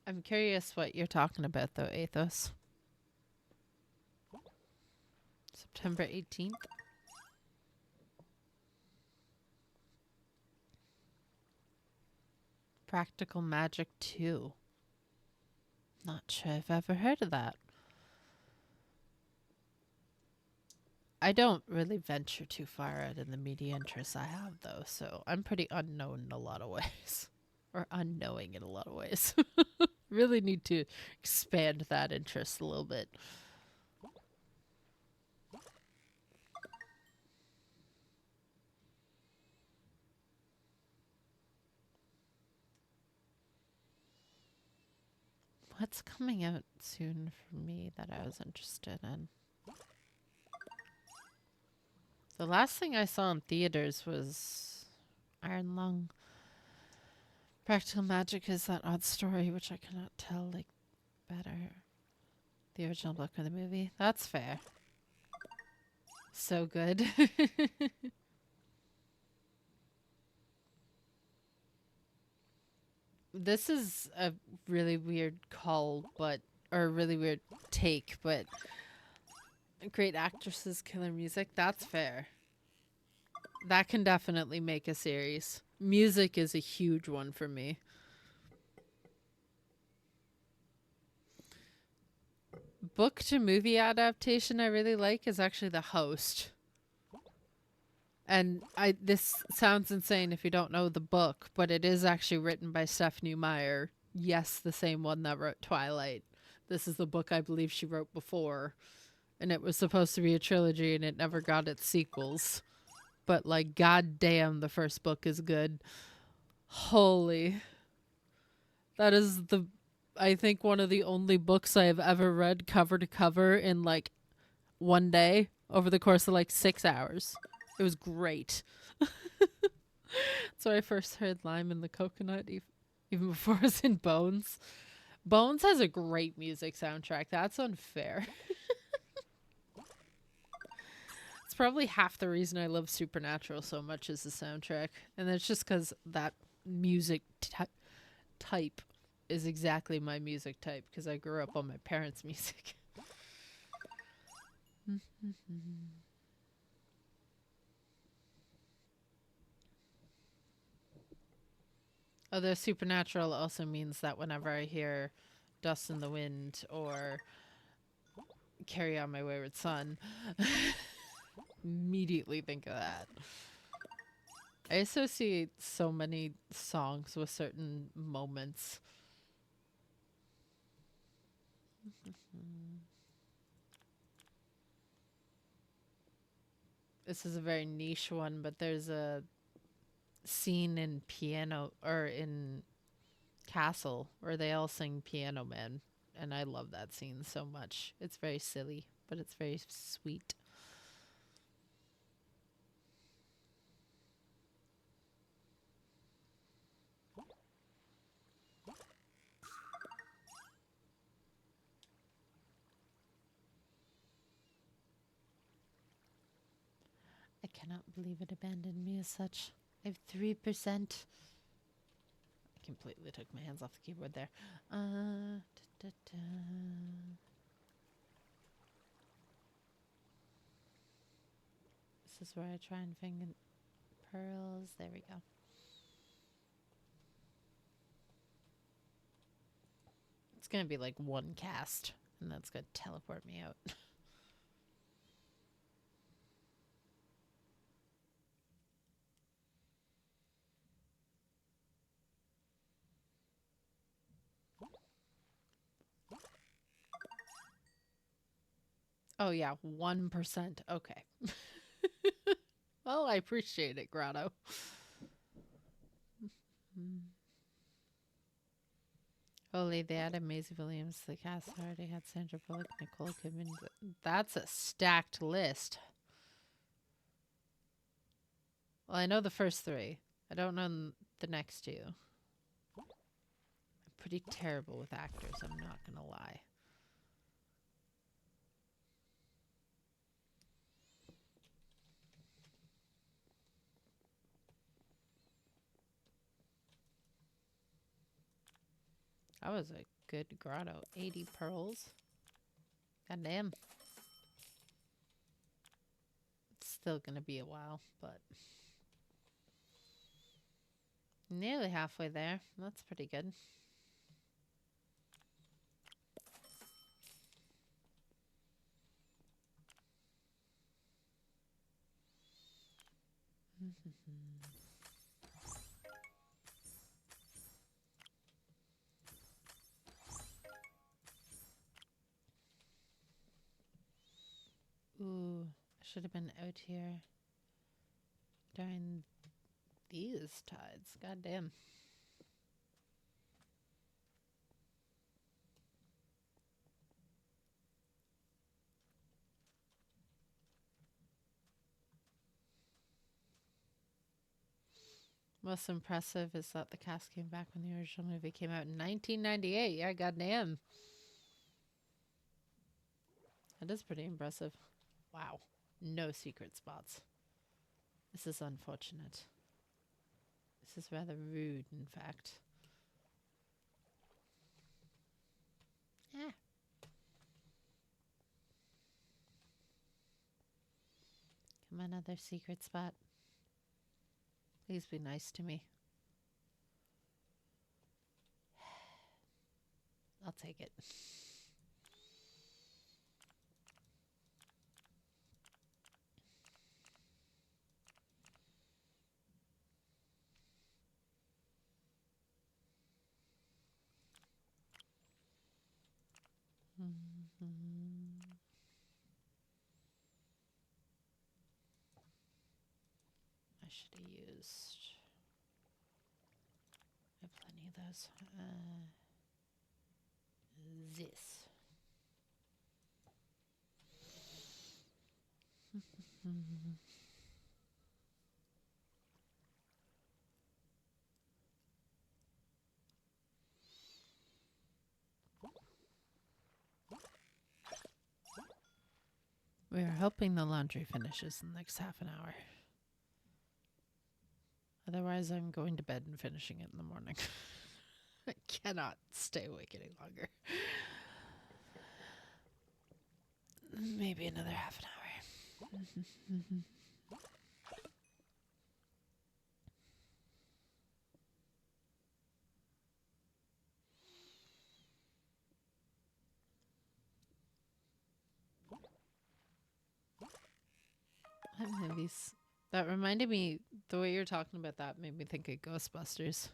I'm curious what you're talking about, though, Athos. September 18th. Practical Magic 2. Not sure I've ever heard of that. I don't really venture too far out in the media interests I have, though, so I'm pretty unknown in a lot of ways. Or unknowing in a lot of ways. Really need to expand that interest a little bit. What's coming out soon for me that I was interested in? The last thing I saw in theaters was Iron Lung. Practical Magic is that odd story, which I cannot tell, like, better. The original book or the movie. That's fair. So good. This is a really weird call, but, or a really weird take, but great actresses, killer music. That's fair. That can definitely make a series. Music is a huge one for me. Book to movie adaptation I really like is actually The Host. And this sounds insane if you don't know the book, but it is actually written by Stephanie Meyer. Yes, the same one that wrote Twilight. This is the book I believe she wrote before. And it was supposed to be a trilogy and it never got its sequels. But like, goddamn, the first book is good. Holy. That is I think one of the only books I have ever read cover to cover in like one day over the course of like 6 hours. It was great. That's where I first heard Lime and the Coconut, even before I was in Bones. Bones has a great music soundtrack. That's unfair. It's probably half the reason I love Supernatural so much is the soundtrack. And it's just because that music type is exactly my music type because I grew up on my parents' music. Although Supernatural also means that whenever I hear Dust in the Wind or Carry On My Wayward Son, immediately think of that. I associate so many songs with certain moments. This is a very niche one, but there's a scene in Piano or in Castle where they all sing Piano Man, and I love that scene so much. It's very silly, but it's very sweet. I cannot believe it abandoned me as such. I have 3%. I completely took my hands off the keyboard there. This is where I try and find pearls. There we go. It's going to be like one cast, and that's going to teleport me out. Oh, yeah, 1%. Okay. Well, I appreciate it, Grotto. Holy, they added Maisie Williams to the cast. Already had Sandra Bullock, Nicole Kidman. That's a stacked list. Well, I know the first 3. I don't know the next 2. I'm pretty terrible with actors, I'm not gonna lie. That was a good grotto. 80 pearls. God damn. It's still gonna be a while, but Nearly halfway there. That's pretty good. Ooh, I should have been out here during these tides. God damn. Most impressive is that the cast came back when the original movie came out in 1998. Yeah, goddamn. That is pretty impressive. Wow. No secret spots. This is unfortunate. This is rather rude, in fact. Ah. Come on, another secret spot. Please be nice to me. I'll take it. I should have used. I have plenty of those. This. We are hoping the laundry finishes in the next half an hour. Otherwise, I'm going to bed and finishing it in the morning. I cannot stay awake any longer. Maybe another half an hour. What movies? That reminded me, the way you're talking about that made me think of Ghostbusters.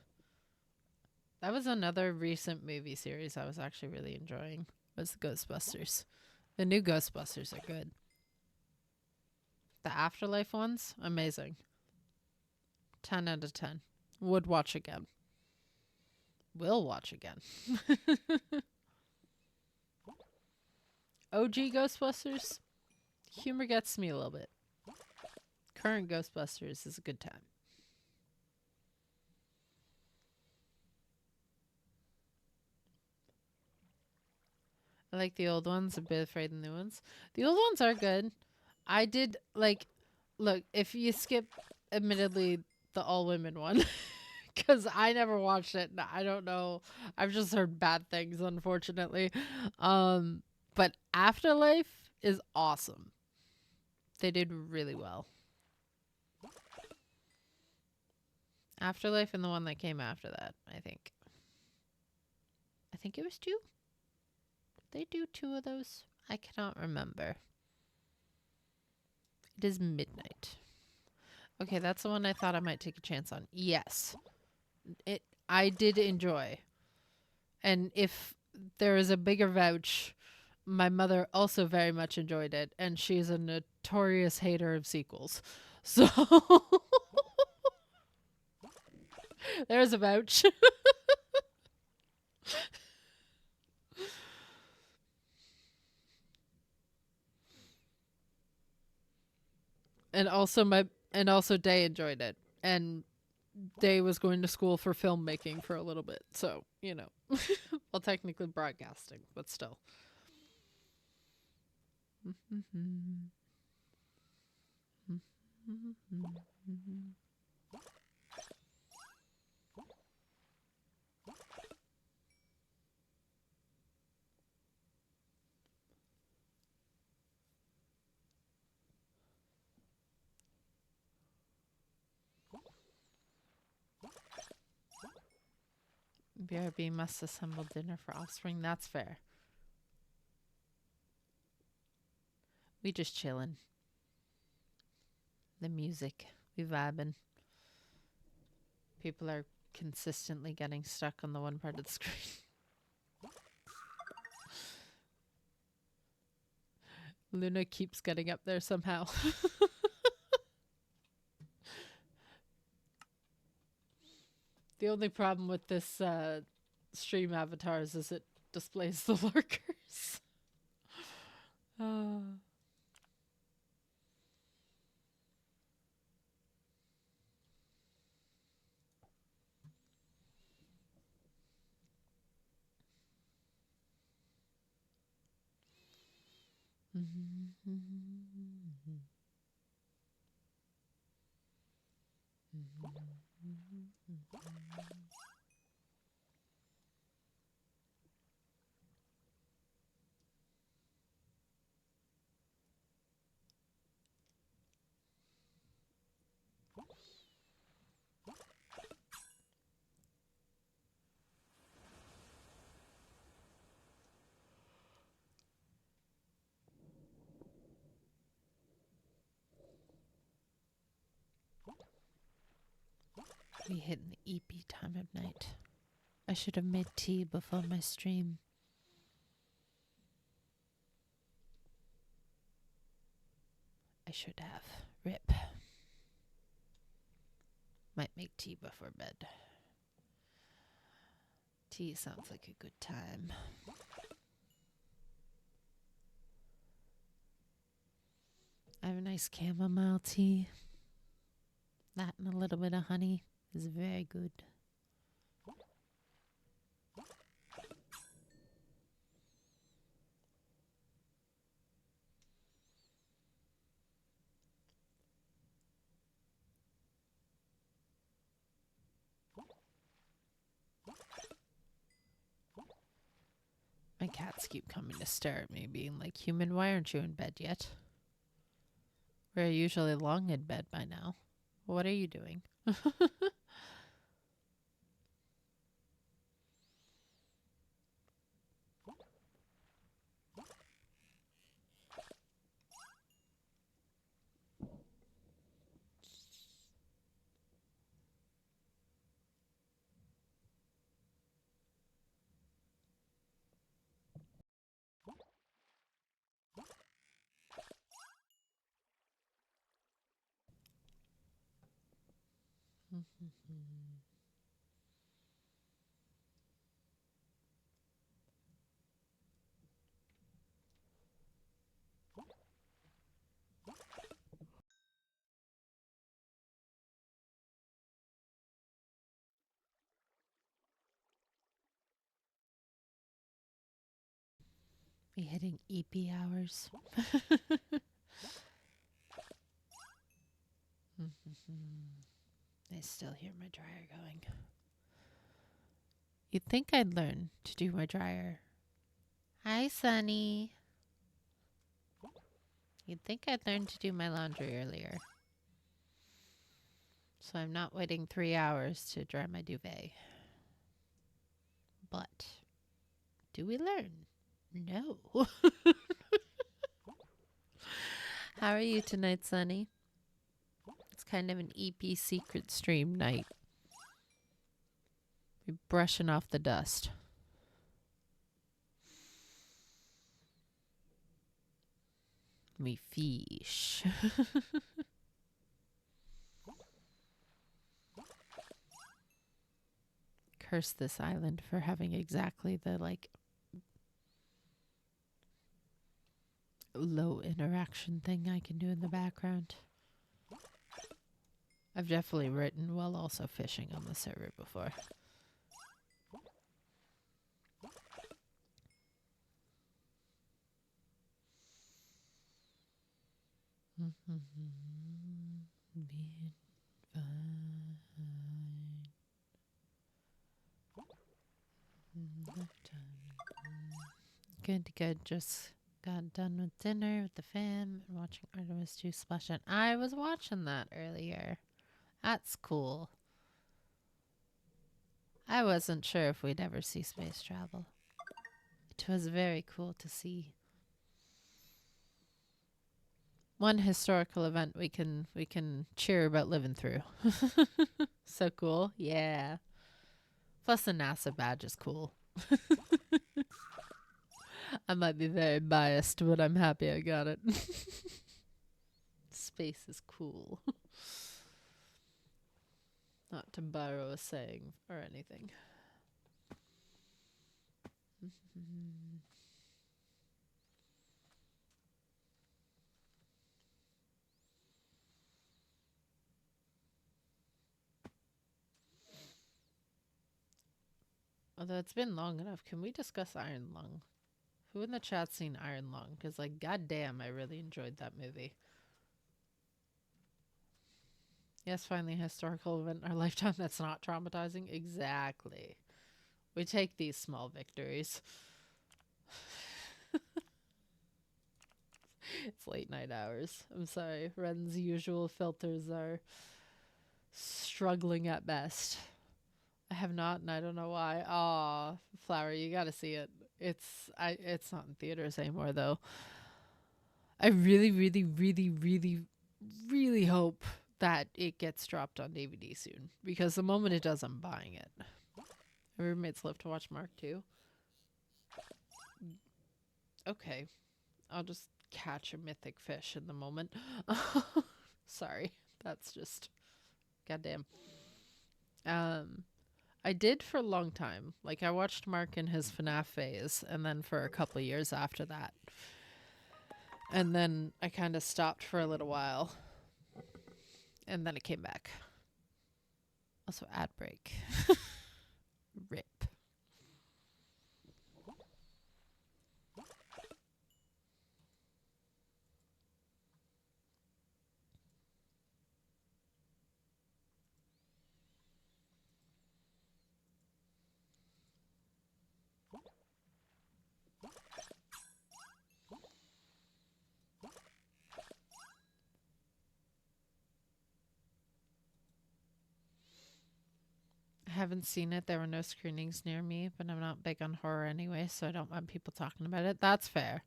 That was another recent movie series I was actually really enjoying, was Ghostbusters. The new Ghostbusters are good. The Afterlife ones, amazing. 10 out of 10. Would watch again. Will watch again. OG Ghostbusters, humor gets me a little bit. Current Ghostbusters is a good time. I like the old ones, a bit afraid of the new ones. The old ones are good. I did, like, look, if you skip, admittedly, the all-women one, because I never watched it, and I don't know. I've just heard bad things, unfortunately. But Afterlife is awesome. They did really well. Afterlife and the one that came after that, I think. I think it was 2. Did they do 2 of those? I cannot remember. It is midnight. Okay, that's the one I thought I might take a chance on. Yes. I did enjoy. And if there is a bigger vouch, my mother also very much enjoyed it, and she's a notorious hater of sequels. So there's a vouch. And also Day enjoyed it. And Day was going to school for filmmaking for a little bit. So, you know. Well, technically broadcasting, but still. BRB must assemble dinner for offspring. That's fair. We just chillin'. The music. We vibing. People are consistently getting stuck on the one part of the screen. Luna keeps getting up there somehow. The only problem with this stream avatars is it displays the lurkers. We hit an EP time of night. I should have made tea before my stream. I should have. Rip. Might make tea before bed. Tea sounds like a good time. I have a nice chamomile tea. That and a little bit of honey is very good. My cats keep coming to stare at me, being like, "Human, why aren't you in bed yet? We're usually long in bed by now. What are you doing?" Be hitting EP hours. I still hear my dryer going. You'd think I'd learn to do my dryer. Hi, Sunny. You'd think I'd learn to do my laundry earlier. So I'm not waiting 3 hours to dry my duvet. But do we learn? No. How are you tonight, Sunny? It's kind of an EP secret stream night. We're brushing off the dust. Me fish. Curse this island for having exactly the low interaction thing I can do in the background. I've definitely written while also fishing on the server before. Being fine. Good. Just got done with dinner with the fam and watching Artemis 2 splash on. I was watching that earlier. That's cool. I wasn't sure if we'd ever see space travel. It was very cool to see. One historical event we can cheer about living through. So cool. Yeah. Plus the NASA badge is cool. I might be very biased, but I'm happy I got it. Space is cool. Not to borrow a saying or anything. Although it's been long enough, can we discuss Iron Lung? Who in the chat's seen Iron Lung? Because, like, goddamn, I really enjoyed that movie. Yes, finally, a historical event in our lifetime that's not traumatizing. Exactly. We take these small victories. It's late night hours. I'm sorry. Ren's usual filters are struggling at best. I have not, and I don't know why. Aw, Flower, you gotta see it. It's not in theaters anymore, though. I really, really, really, really, really hope that it gets dropped on DVD soon. Because the moment it does, I'm buying it. My roommates love to watch Mark too. Okay. I'll just catch a mythic fish in the moment. Sorry. That's just goddamn. I did for a long time. Like, I watched Mark in his FNAF phase, and then for a couple of years after that. And then I kind of stopped for a little while. And then it came back. Also, ad break. Rip. I haven't seen it. There were no screenings near me, but I'm not big on horror anyway, so I don't want people talking about it. That's fair.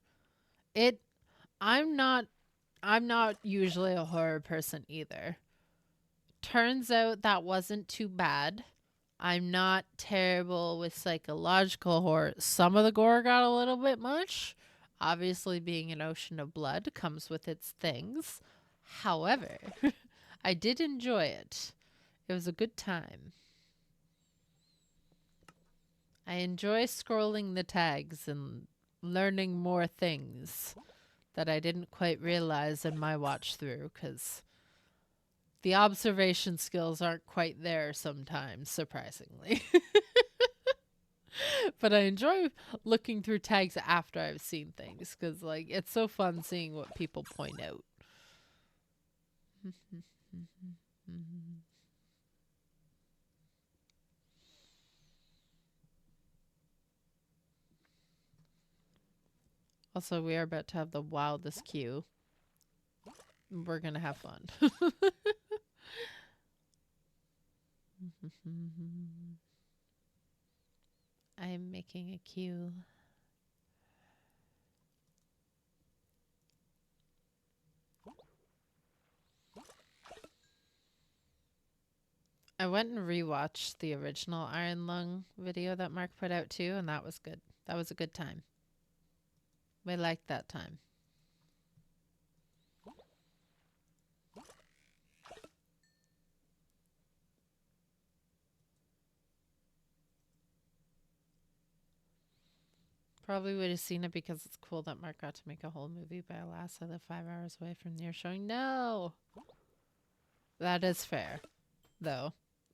I'm not usually a horror person either. Turns out that wasn't too bad. I'm not terrible with psychological horror. Some of the gore got a little bit much. Obviously, being an ocean of blood comes with its things. However, I did enjoy it. It was a good time. I enjoy scrolling the tags and learning more things that I didn't quite realize in my watch through, because the observation skills aren't quite there sometimes, surprisingly. But I enjoy looking through tags after I've seen things, because like it's so fun seeing what people point out. Also, we are about to have the wildest queue. We're gonna have fun. I am making a queue. I went and rewatched the original Iron Lung video that Mark put out too, and that was good. That was a good time. We liked that time. Probably would have seen it because it's cool that Mark got to make a whole movie, but alas, I live 5 hours away from near showing. No! That is fair, though.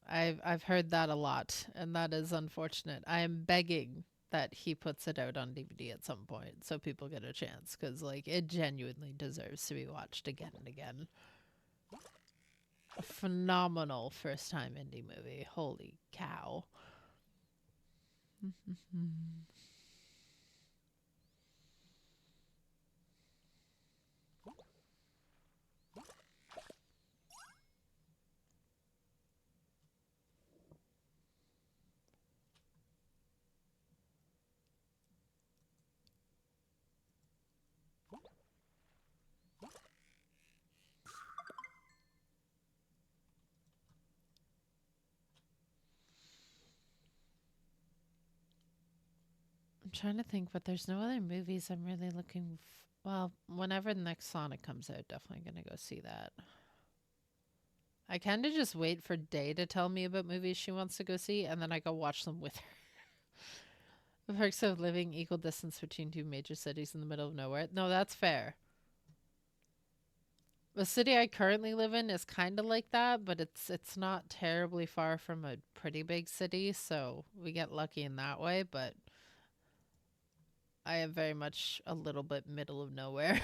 I've heard that a lot, and that is unfortunate. I am begging that he puts it out on DVD at some point so people get a chance, because like it genuinely deserves to be watched again and again. A phenomenal first time indie movie. Holy cow. trying to think, but there's no other movies I'm really looking. Well, whenever the next Sonic comes out, definitely gonna go see that. I kind of just wait for Day to tell me about movies she wants to go see, and then I go watch them with her. The perks of living equal distance between two major cities in the middle of nowhere. No, that's fair. The city I currently live in is kind of like that, but it's not terribly far from a pretty big city, so we get lucky in that way, but I am very much a little bit middle of nowhere.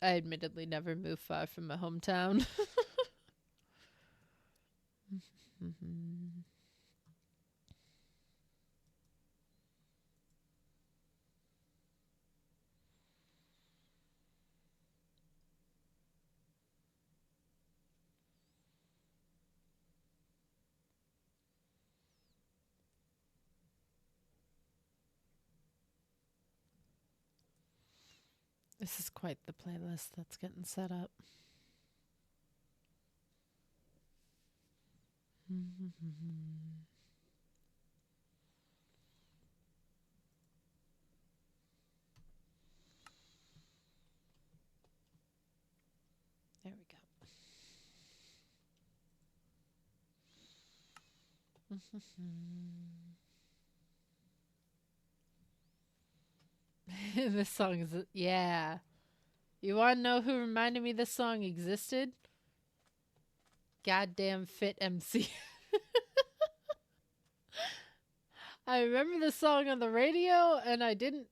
I admittedly never moved far from my hometown. This is quite the playlist that's getting set up. There we go. This song is, yeah. You want to know who reminded me this song existed? Goddamn Fit MC. I remember the song on the radio, and I didn't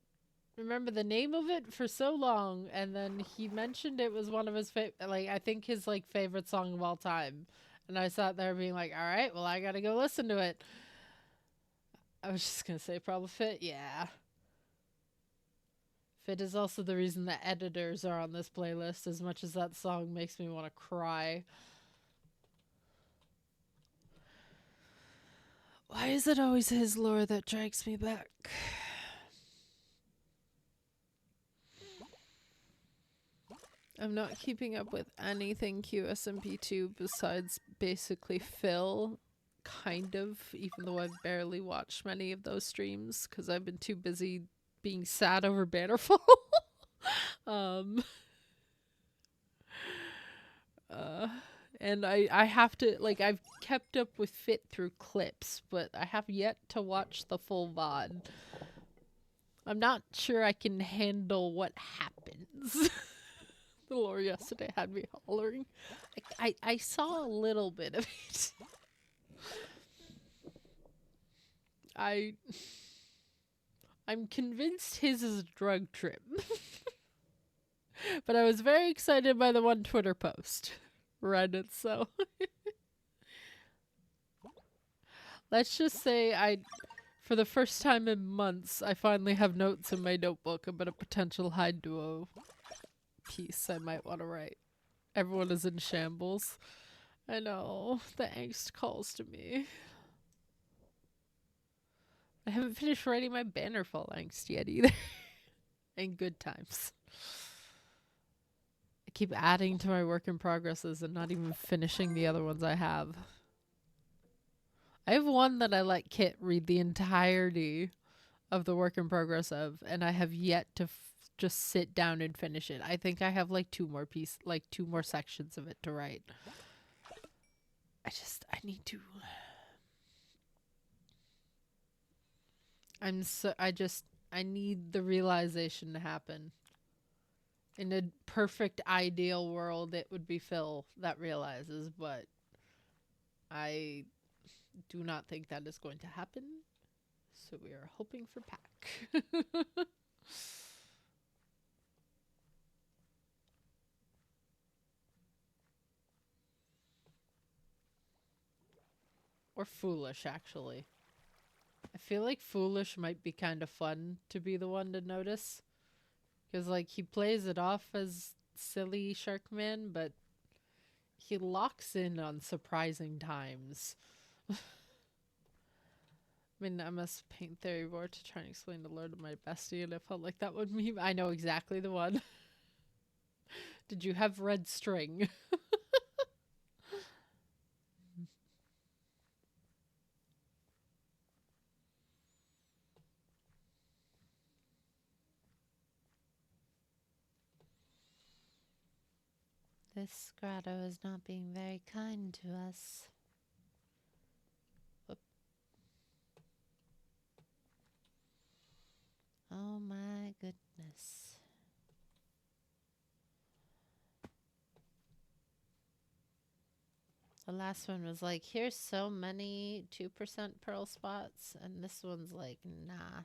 remember the name of it for so long. And then he mentioned it was one of his I think his favorite song of all time. And I sat there being like, all right, well, I gotta go listen to it. I was just gonna say probably Fit, yeah. Fit is also the reason the editors are on this playlist, as much as that song makes me want to cry. Why is it always his lore that drags me back? I'm not keeping up with anything QSMP2 besides basically Phil, kind of, even though I've barely watched many of those streams because I've been too busy being sad over Bannerfall. And I have to, I've kept up with Fit through clips, but I have yet to watch the full VOD. I'm not sure I can handle what happens. The lore yesterday had me hollering. I saw a little bit of it. I'm convinced his is a drug trip. But I was very excited by the one Twitter post. Read it, so. Let's just say for the first time in months, I finally have notes in my notebook about a potential Hyde Duo piece I might want to write. Everyone is in shambles. I know, the angst calls to me. I haven't finished writing my Bannerfall angst yet either. In good times. I keep adding to my work in progresses and not even finishing the other ones I have. I have one that I let Kit read the entirety of the work in progress of, and I have yet to just sit down and finish it. I think I have two more sections of it to write. I need to. I need the realization to happen. In a perfect ideal world, it would be Phil that realizes, but I do not think that is going to happen. So we are hoping for Pack. Or Foolish, actually. I feel like Foolish might be kind of fun to be the one to notice. Because, he plays it off as silly Sharkman, but he locks in on surprising times. I mean, I must paint theory board to try and explain the lore to my bestie, and I felt like that would mean I know exactly the one. Did you have red string? This grotto is not being very kind to us. Whoop. Oh my goodness. The last one was like, here's so many 2% pearl spots, and this one's like, nah.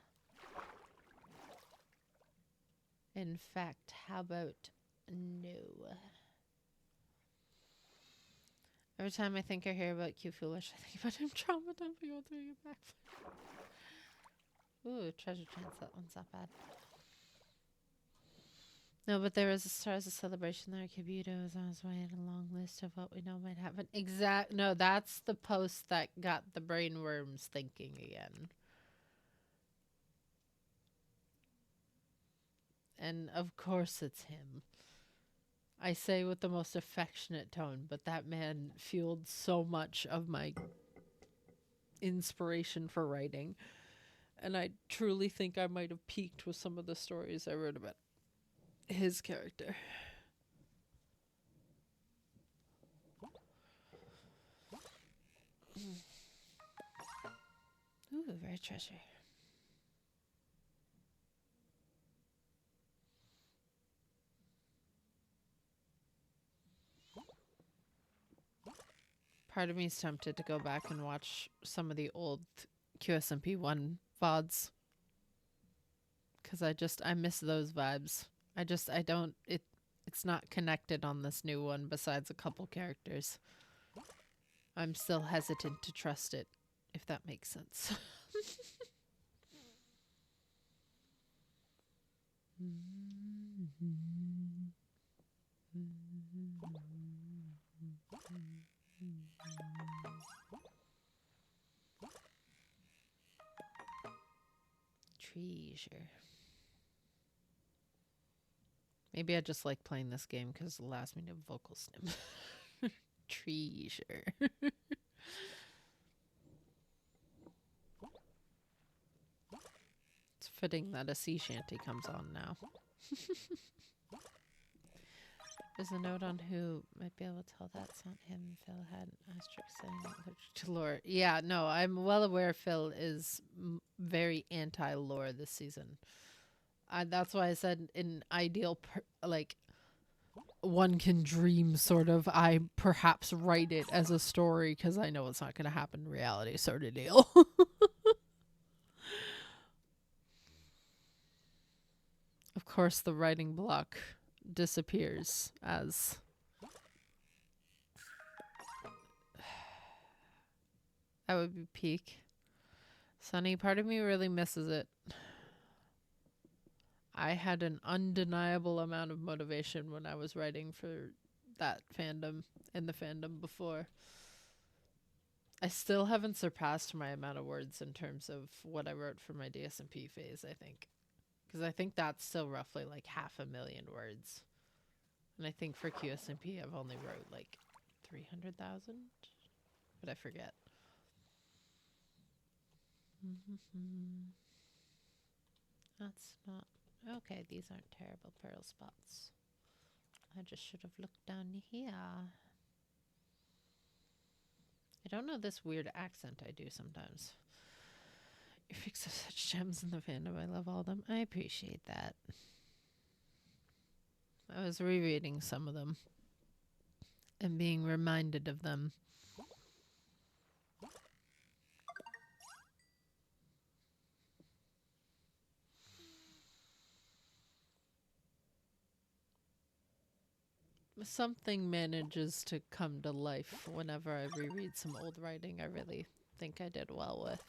In fact, how about no? Every time I think I hear about Q Foolish, I think about him trauma dumping while doing a backflip. Ooh, treasure chance, that one's not bad. No, but there was a Stars of Celebration there. Kabuto is on his way in a long list of what we know might happen. No, that's the post that got the brainworms thinking again. And of course it's him. I say with the most affectionate tone, but that man fueled so much of my inspiration for writing. And I truly think I might have peaked with some of the stories I wrote about his character. Ooh, rare treasure. Part of me is tempted to go back and watch some of the old QSMP 1 VODs. Because I miss those vibes. It's not connected on this new one besides a couple characters. I'm still hesitant to trust it, if that makes sense. Treasure. Maybe I just like playing this game because it allows me to vocal stim. Treasure. It's fitting that a sea shanty comes on now. There's a note on who might be able to tell that's not him. Phil had an asterisk saying allergic to lore. Yeah, no, I'm well aware Phil is very anti-lore this season. That's why I said in ideal, one can dream sort of, I perhaps write it as a story because I know it's not going to happen in reality sort of deal. Of course, the writing block disappears as that would be peak. Sunny, part of me really misses it. I had an undeniable amount of motivation when I was writing for that fandom and the fandom before. I still haven't surpassed my amount of words in terms of what I wrote for my DSMP phase, I think. Because I think that's still roughly like 500,000 words. And I think for QSMP I've only wrote like 300,000, but I forget. That's not... Okay, these aren't terrible pearl spots. I just should have looked down here. I don't know this weird accent I do sometimes. Your fix of such gems in the fandom. I love all of them. I appreciate that. I was rereading some of them and being reminded of them. Something manages to come to life whenever I reread some old writing I really think I did well with.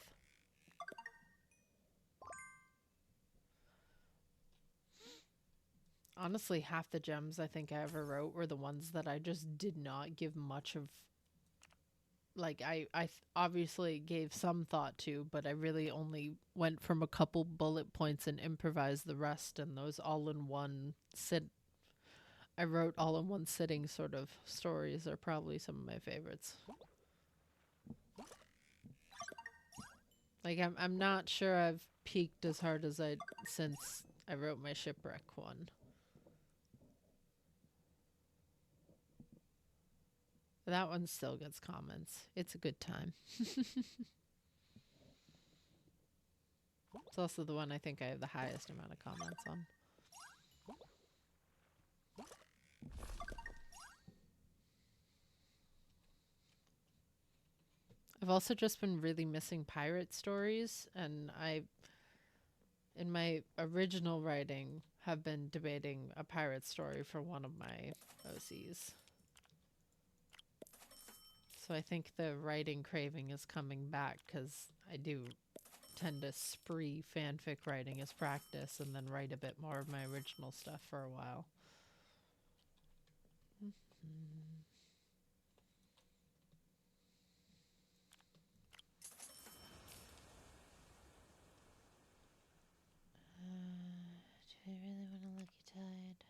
Honestly, half the gems I think I ever wrote were the ones that I just did not give much of. Like, I obviously gave some thought to, but I really only went from a couple bullet points and improvised the rest, and those all-in-one I wrote all-in-one sitting sort of stories are probably some of my favorites. Like, I'm not sure I've peaked as hard as since I wrote my shipwreck one. That one still gets comments. It's a good time. It's also the one I think I have the highest amount of comments on. I've also just been really missing pirate stories, and in my original writing, have been debating a pirate story for one of my OCs. So I think the writing craving is coming back, because I do tend to spree fanfic writing as practice and then write a bit more of my original stuff for a while. Do I really want a Lucky Tide?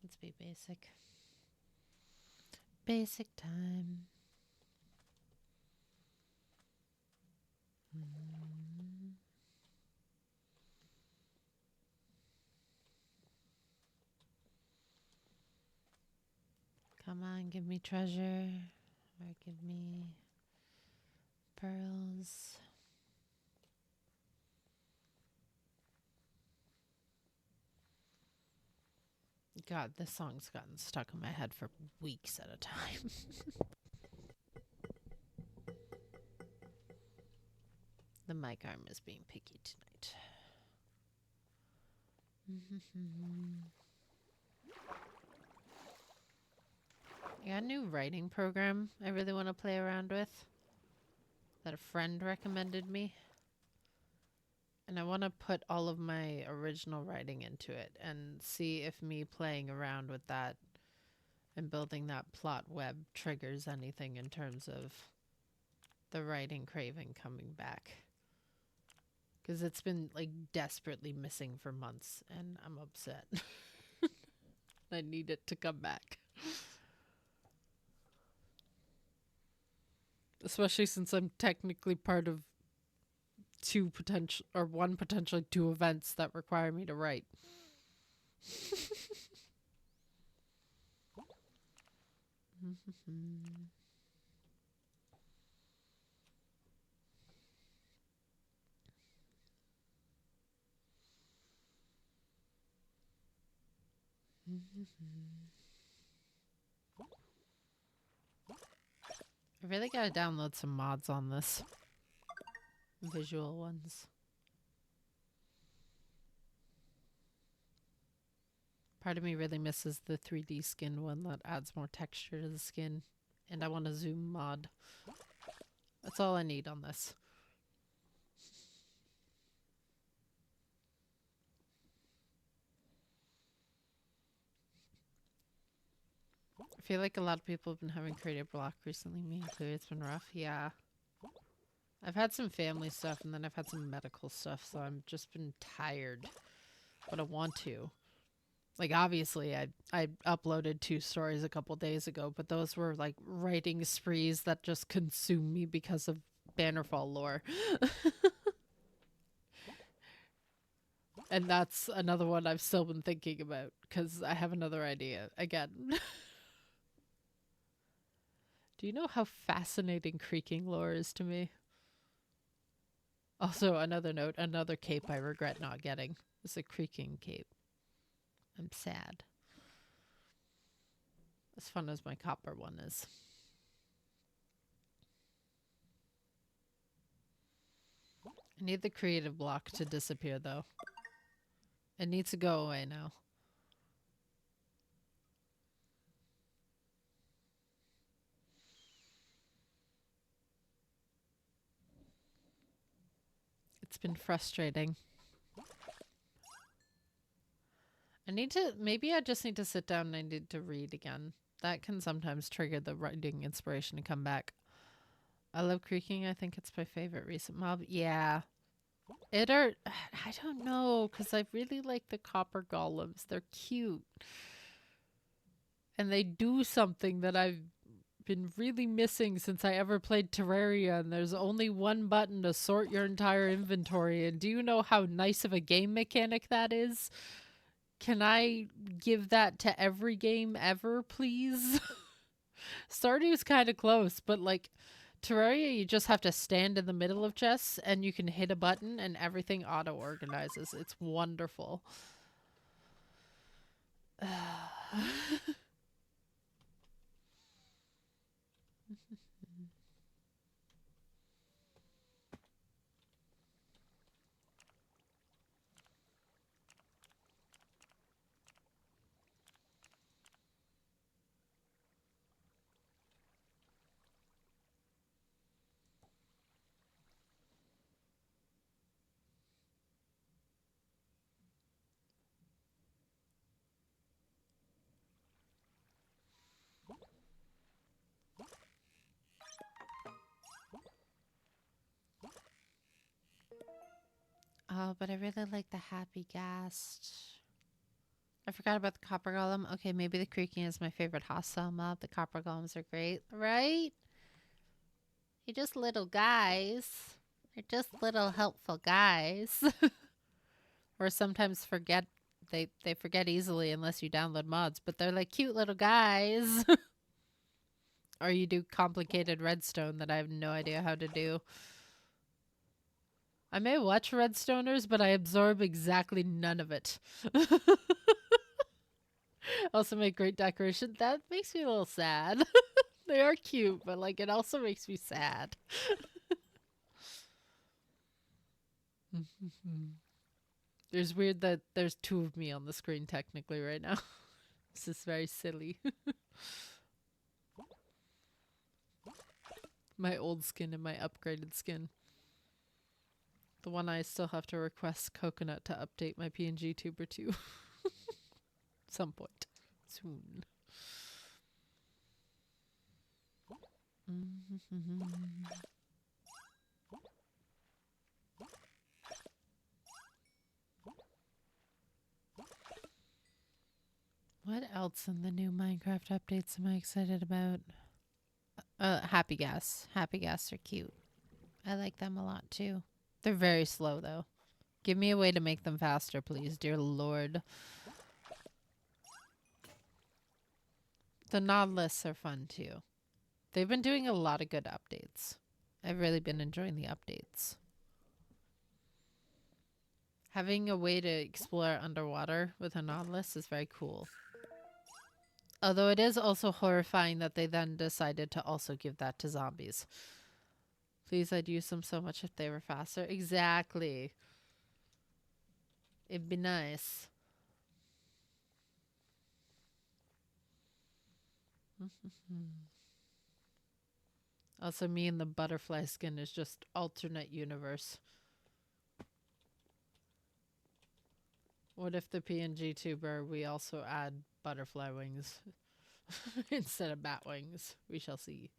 Let's be basic. Basic time. Come on, give me treasure. Or give me pearls. God, this song's gotten stuck in my head for weeks at a time. The mic arm is being picky tonight. I got a new writing program I really want to play around with that a friend recommended me. And I want to put all of my original writing into it and see if me playing around with that and building that plot web triggers anything in terms of the writing craving coming back. Because it's been like desperately missing for months and I'm upset. I need it to come back. Especially since I'm technically part of one potentially two events that require me to write. I really gotta download some mods on this. Visual ones. Part of me really misses the 3D skin one that adds more texture to the skin. And I want a zoom mod. That's all I need on this. I feel like a lot of people have been having creative block recently, me included. It's been rough. Yeah. I've had some family stuff and then I've had some medical stuff, so I've just been tired. But I want to. Like, obviously, I uploaded 2 stories a couple days ago, but those were, like, writing sprees that just consume me because of Bannerfall lore. And that's another one I've still been thinking about, because I have another idea, again. Do you know how fascinating creaking lore is to me? Also, another note, another cape I regret not getting is a creaking cape. I'm sad. As fun as my copper one is. I need the creative block to disappear, though. It needs to go away now. It's been frustrating. Maybe I just need to sit down and I need to read again. That can sometimes trigger the writing inspiration to come back. I love creaking. I think it's my favorite recent mob. Yeah. I don't know, because I really like the copper golems. They're cute. And they do something that I've been really missing since I ever played Terraria, and there's only one button to sort your entire inventory. And do you know how nice of a game mechanic that is? Can I give that to every game ever, please? Stardew's kind of close, but like Terraria, you just have to stand in the middle of chests and you can hit a button and everything auto-organizes. It's wonderful. Oh, but I really like the happy ghast. I forgot about the copper golem. Okay, maybe the creaking is my favorite hostile mob. The copper golems are great, right? You're just little guys. They're just little helpful guys. Or sometimes forget they forget easily unless you download mods, but they're like cute little guys. Or you do complicated redstone that I have no idea how to do. I may watch Redstoners, but I absorb exactly none of it. Also make great decoration. That makes me a little sad. They are cute, but like it also makes me sad. There's weird that there's two of me on the screen technically right now. This is very silly. My old skin and my upgraded skin. The one I still have to request Coconut to update my PNG tuber to. Some point. Soon. What else in the new Minecraft updates am I excited about? Happy Gas. Happy Gas are cute. I like them a lot too. They're very slow though. Give me a way to make them faster, please, dear Lord. The Nautilus are fun too. They've been doing a lot of good updates. I've really been enjoying the updates. Having a way to explore underwater with a Nautilus is very cool. Although it is also horrifying that they then decided to also give that to zombies. Please, I'd use them so much if they were faster. Exactly. It'd be nice. Also, me and the butterfly skin is just alternate universe. What if the PNG tuber, we also add butterfly wings instead of bat wings? We shall see.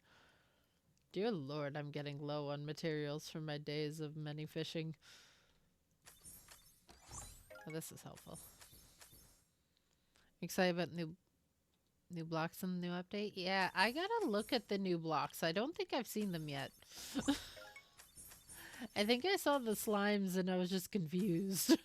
Dear Lord, I'm getting low on materials from my days of many fishing. Oh, this is helpful. Excited about new blocks in the new update? Yeah, I gotta look at the new blocks. I don't think I've seen them yet. I think I saw the slimes and I was just confused.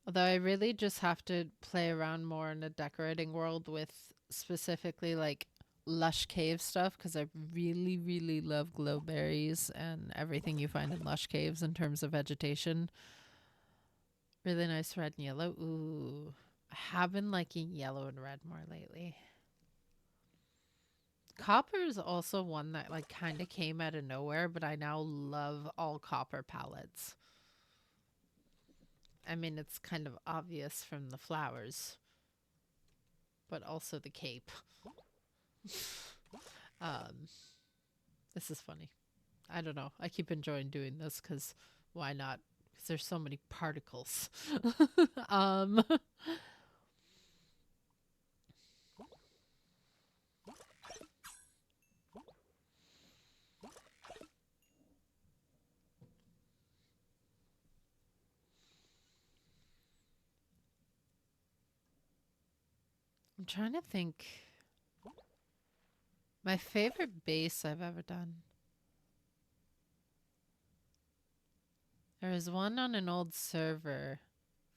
Although I really just have to play around more in a decorating world with specifically like lush cave stuff, because I really, really love glowberries and everything you find in lush caves in terms of vegetation. Really nice red and yellow. Ooh, I have been liking yellow and red more lately. Copper is also one that like kind of came out of nowhere, but I now love all copper palettes. I mean, it's kind of obvious from the flowers, but also the cape. This is funny. I don't know. I keep enjoying doing this because why not? Because there's so many particles. I'm trying to think. My favorite base I've ever done. There was one on an old server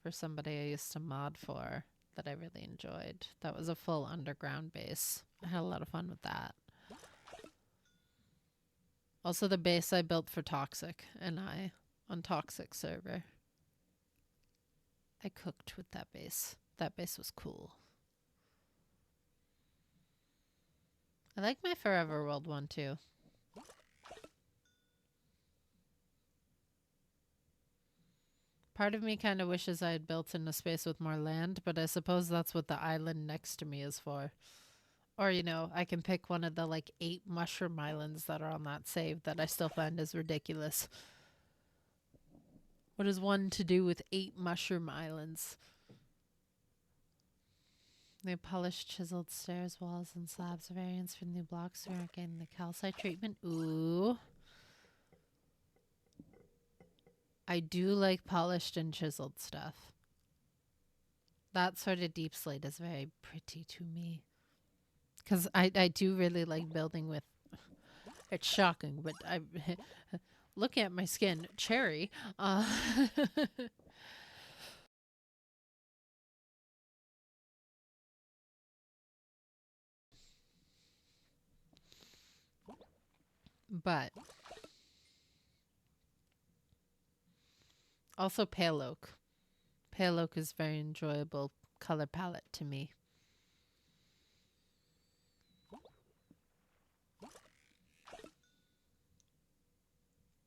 for somebody I used to mod for that I really enjoyed. That was a full underground base. I had a lot of fun with that. Also the base I built for Toxic and I on Toxic server. I cooked with that base. That base was cool. I like my Forever World one too. Part of me kind of wishes I had built in a space with more land, but I suppose that's what the island next to me is for. Or, you know, I can pick one of the like 8 mushroom islands that are on that save that I still find is ridiculous. What is one to do with 8 mushroom islands? They polished chiseled stairs, walls, and slabs variants for new blocks. We aren't getting the calcite treatment. Ooh. I do like polished and chiseled stuff. That sort of deep slate is very pretty to me. Because I do really like building with... It's shocking, but I... Look at my skin. Cherry. But... Also pale oak. Pale oak is very enjoyable color palette to me.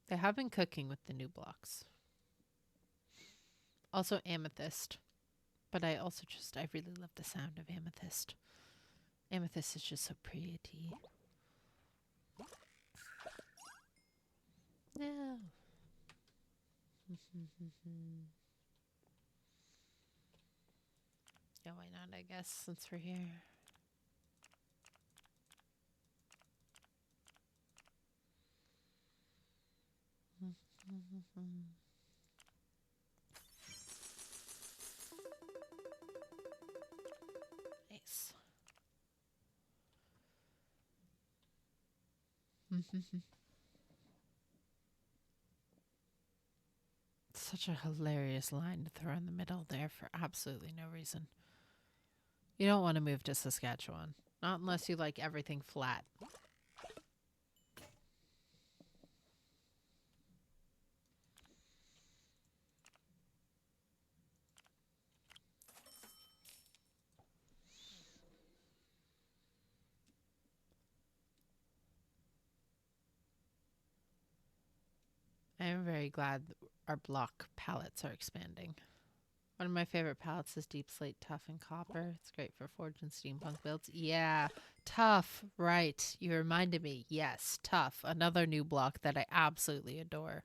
They have been cooking with the new blocks. Also amethyst. But I also just, I really love the sound of amethyst. Amethyst is just so pretty. Yeah. Yeah, why not, I guess, since we're here. Nice. Such a hilarious line to throw in the middle there for absolutely no reason. You don't want to move to Saskatchewan. Not unless you like everything flat. I am very glad our block palettes are expanding. One of my favorite palettes is Deep Slate Tough and Copper. It's great for Forge and Steampunk builds. Yeah, Tough. Right. You reminded me. Yes, Tough. Another new block that I absolutely adore.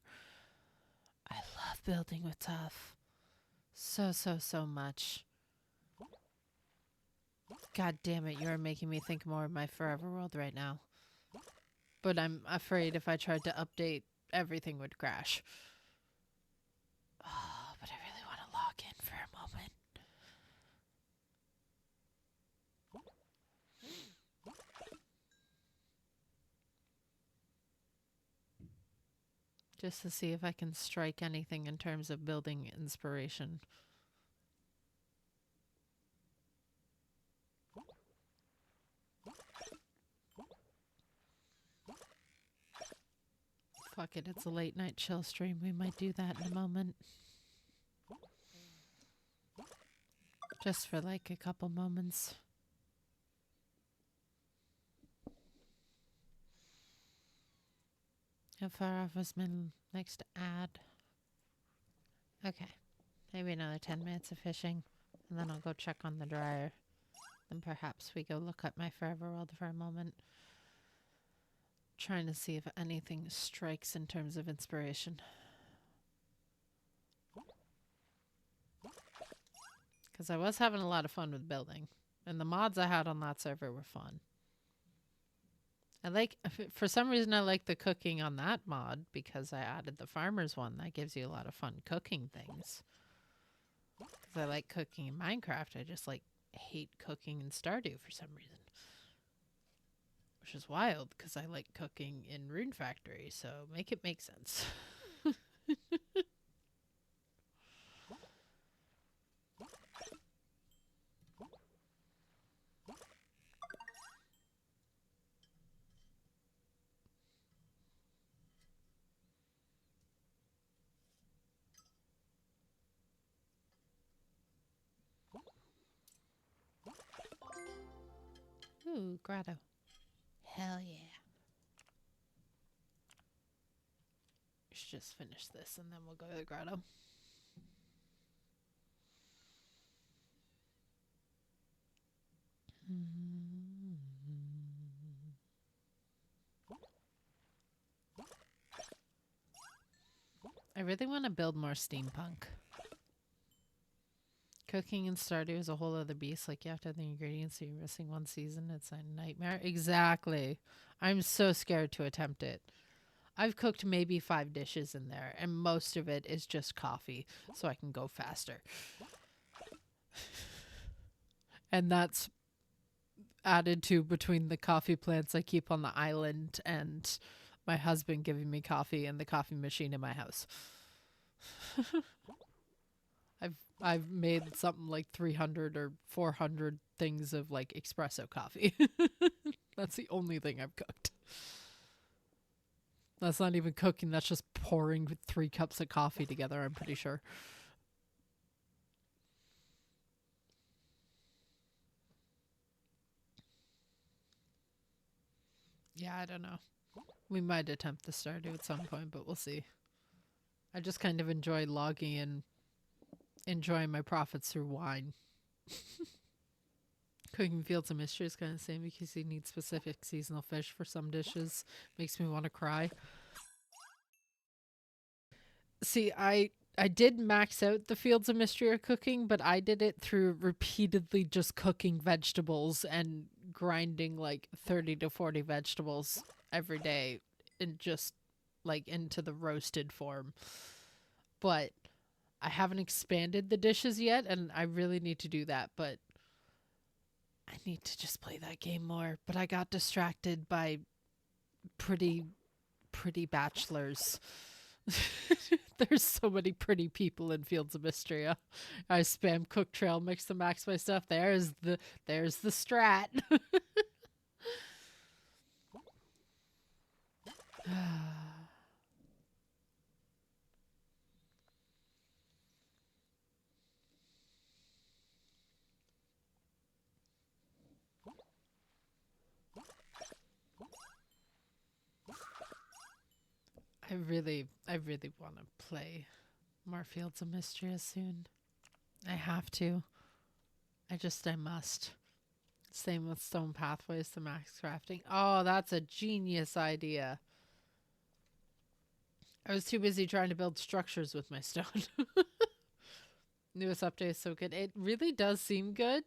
I love building with Tough. So much. God damn it, you're making me think more of my Forever World right now. But I'm afraid if I tried to update, everything would crash. Oh, but I really want to log in for a moment. Just to see if I can strike anything in terms of building inspiration. Fuck it, it's a late night chill stream. We might do that in a moment. Just for like a couple moments. How far off was my next ad? Okay. Maybe another 10 minutes of fishing. And then I'll go check on the dryer. Then perhaps we go look at my Forever World for a moment. Trying to see if anything strikes in terms of inspiration. Because I was having a lot of fun with building. And the mods I had on that server were fun. I like, for some reason I like the cooking on that mod because I added the farmer's one. That gives you a lot of fun cooking things. Because I like cooking in Minecraft. I just like hate cooking in Stardew for some reason. Which is wild, because I like cooking in Rune Factory, so make it make sense. Ooh, grotto. Hell yeah. Let's just finish this and then we'll go to the grotto. I really want to build more steampunk. Cooking in Stardew is a whole other beast. Like, you have to have the ingredients, so you're missing one season. It's a nightmare. Exactly. I'm so scared to attempt it. I've cooked maybe 5 dishes in there, and most of it is just coffee, so I can go faster. And that's added to between the coffee plants I keep on the island and my husband giving me coffee and the coffee machine in my house. I've made something like 300 or 400 things of like espresso coffee. That's the only thing I've cooked. That's not even cooking, that's just pouring 3 cups of coffee together, I'm pretty sure. Yeah, I don't know. We might attempt the Stardew at some point, but we'll see. I just kind of enjoy logging and enjoying my profits through wine. Cooking Fields of Mystery is kind of the same because you need specific seasonal fish for some dishes. Makes me want to cry. See, I did max out the Fields of Mystery of cooking, but I did it through repeatedly just cooking vegetables and grinding like 30 to 40 vegetables every day and just like into the roasted form. But I haven't expanded the dishes yet, and I really need to do that, but I need to just play that game more. But I got distracted by pretty bachelors. There's so many pretty people in Fields of Mystery. I spam cook trail mix to max my stuff. There's the strat. I really want to play more Fields of Mystery soon. I have to. I must. Same with Stone Pathways to max crafting. Oh, that's a genius idea. I was too busy trying to build structures with my stone. Newest update is so good. It really does seem good.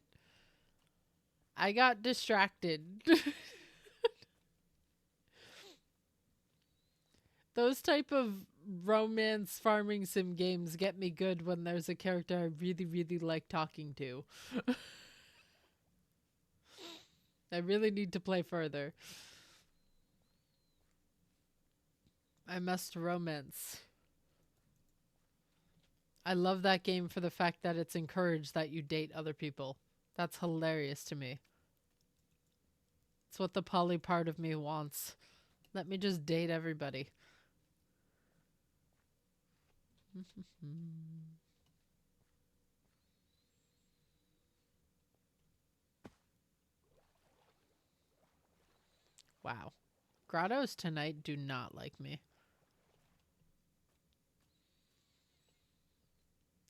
I got distracted. Those type of romance farming sim games get me good when there's a character I really like talking to. I really need to play further. I must romance. I love that game for the fact that it's encouraged that you date other people. That's hilarious to me. It's what the poly part of me wants. Let me just date everybody. Wow. Grottos tonight do not like me.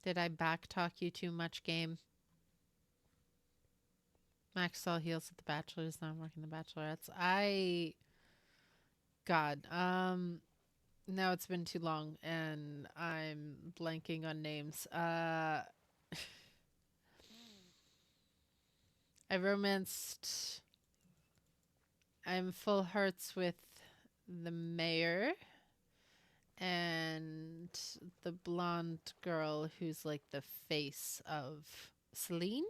Did I backtalk you too much, game? Max all heals at the Bachelor's, now I'm working the Bachelorettes. God, now it's been too long and I'm blanking on names. I romanced. I'm full hearts with the mayor and the blonde girl who's like the face of Celine.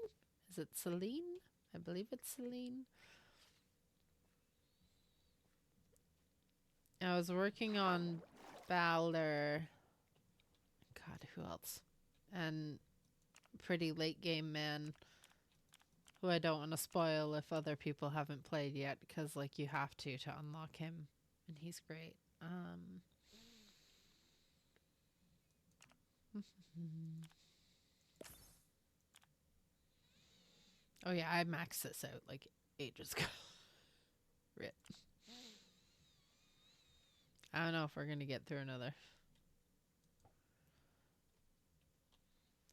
Is it Celine? I believe it's Celine. I was working on Balor. God, who else? And Pretty Late Game Man, who I don't want to spoil if other people haven't played yet, because like you have to unlock him, and he's great. Oh yeah, I maxed this out like ages ago. Rip. I don't know if we're gonna get through another.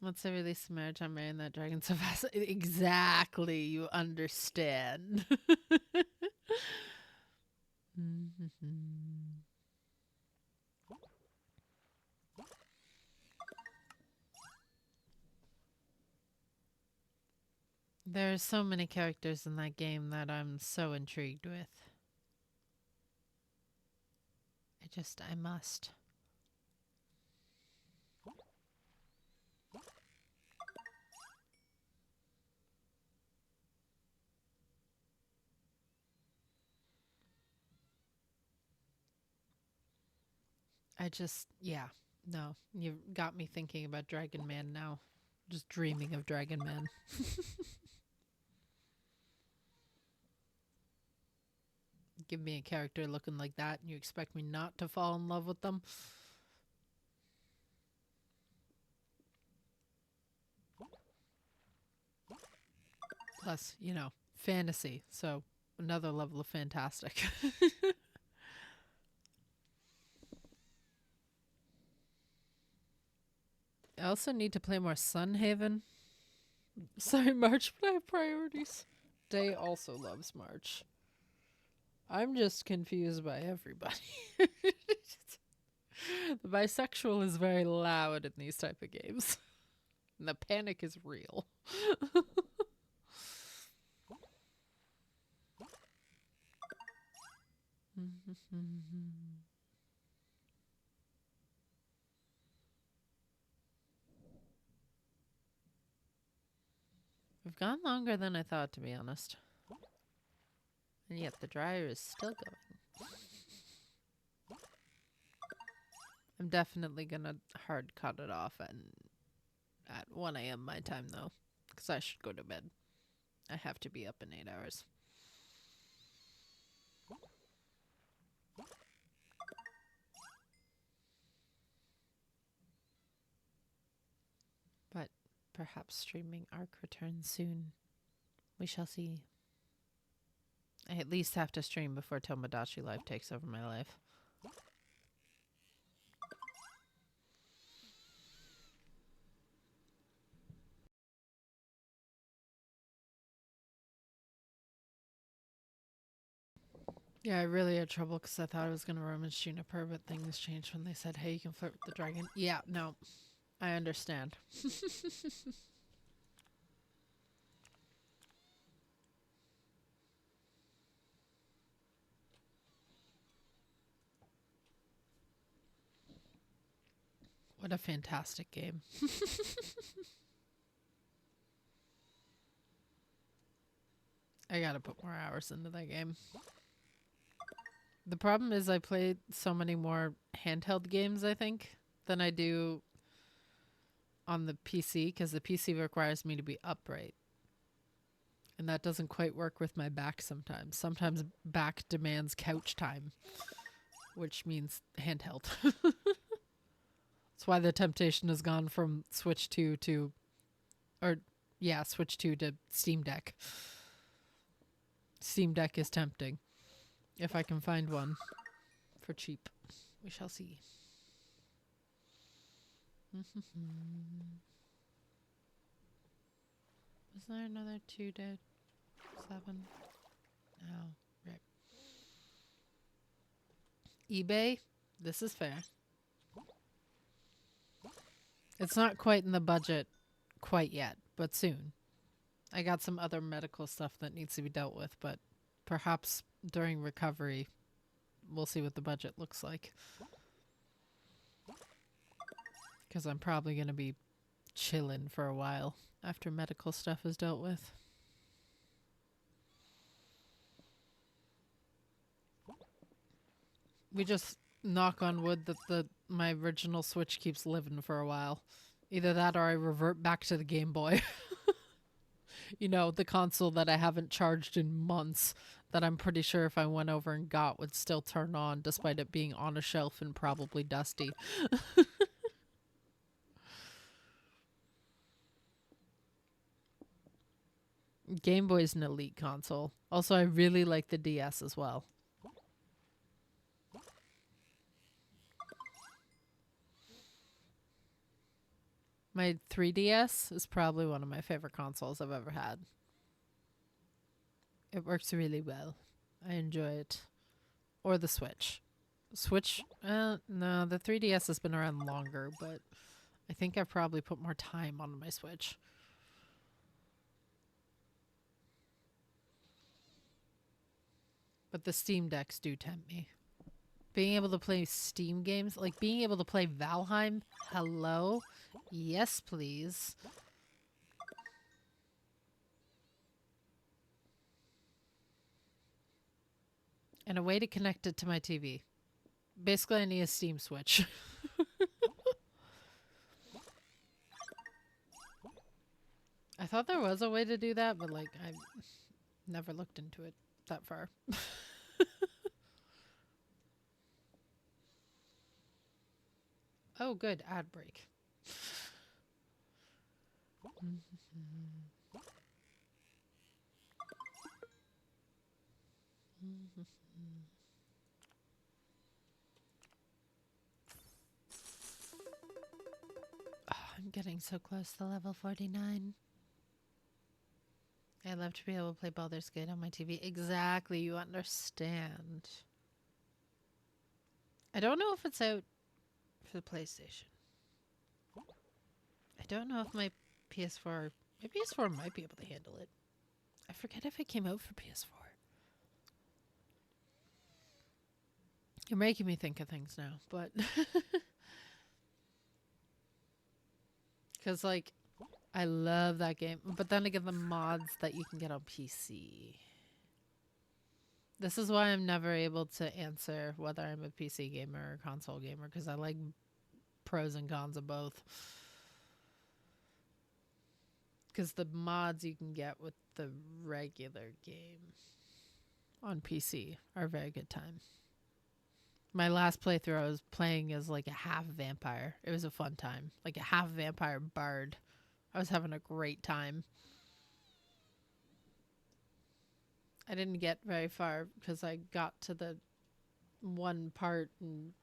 Once they release the marriage, I'm marrying that dragon so fast. Exactly, you understand. There are so many characters in that game that I'm so intrigued with. I must. Yeah, no, you've got me thinking about Dragon Man now. Just dreaming of Dragon Man. Give me a character looking like that, and you expect me not to fall in love with them? Plus, fantasy, so another level of fantastic. I also need to play more Sunhaven. Sorry, March, but I have priorities. Day also loves March. I'm just confused by everybody. The bisexual is very loud in these type of games. And the panic is real. We've gone longer than I thought, to be honest. And yet the dryer is still going. I'm definitely gonna hard cut it off at 1 a.m. my time, though. Because I should go to bed. I have to be up in 8 hours. But perhaps streaming Arc returns soon. We shall see. I at least have to stream before Tomodachi Life takes over my life. Yeah, I really had trouble because I thought I was going to romance Juniper, but things changed when they said, hey, you can flirt with the dragon. Yeah, no. I understand. What a fantastic game. I gotta put more hours into that game. The problem is I play so many more handheld games, I think, than I do on the PC, because the PC requires me to be upright. And that doesn't quite work with my back sometimes. Sometimes back demands couch time, which means handheld. That's why the temptation has gone from Switch 2 to Switch 2 to Steam Deck. Steam Deck is tempting. If I can find one for cheap. We shall see. Was there another 2 to 7? No. Right. eBay? This is fair. It's not quite in the budget quite yet, but soon. I got some other medical stuff that needs to be dealt with, but perhaps during recovery, we'll see what the budget looks like. Because I'm probably going to be chilling for a while after medical stuff is dealt with. We just knock on wood that my original Switch keeps living for a while. Either that or I revert back to the Game Boy. You know, the console that I haven't charged in months, that I'm pretty sure if I went over and got would still turn on despite it being on a shelf and probably dusty. Game Boy's an elite console. Also, I really like the DS as well. My 3DS is probably one of my favorite consoles I've ever had. It works really well. I enjoy it. Or the Switch. Switch? No, the 3DS has been around longer, but I think I've probably put more time on my Switch. But the Steam Decks do tempt me. Being able to play Steam games, like being able to play Valheim, hello? Yes, please. And a way to connect it to my TV. Basically, I need a Steam Switch. I thought there was a way to do that, but like I never looked into it that far. Oh, good. Ad break. Oh, I'm getting so close to level 49. I'd love to be able to play Baldur's Gate on my TV. Exactly, you understand. I don't know if it's out for the PlayStation. I don't know if my PS4... My PS4 might be able to handle it. I forget if it came out for PS4. You're making me think of things now, but... Because, like, I love that game. But then again, the mods that you can get on PC. This is why I'm never able to answer whether I'm a PC gamer or a console gamer, because I like pros and cons of both. Because the mods you can get with the regular game on PC are a very good time. My last playthrough, I was playing as like a half vampire. It was a fun time. Like a half vampire bard. I was having a great time. I didn't get very far because I got to the one part and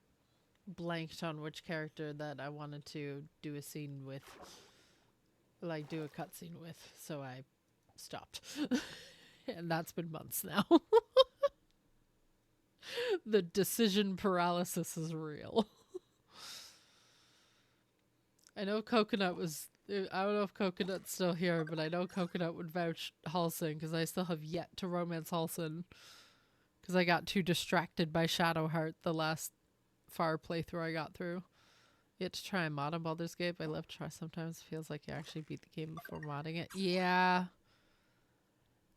blanked on which character that I wanted to do a scene with. Like, do a cutscene with. So I stopped. And that's been months now. The decision paralysis is real. I know Coconut was... I don't know if Coconut's still here, but I know Coconut would vouch Halson because I still have yet to romance Halson because I got too distracted by Shadowheart the last far playthrough I got through. Yet to try a mod on Baldur's Gate. I love to try sometimes. It feels like you actually beat the game before modding it. Yeah.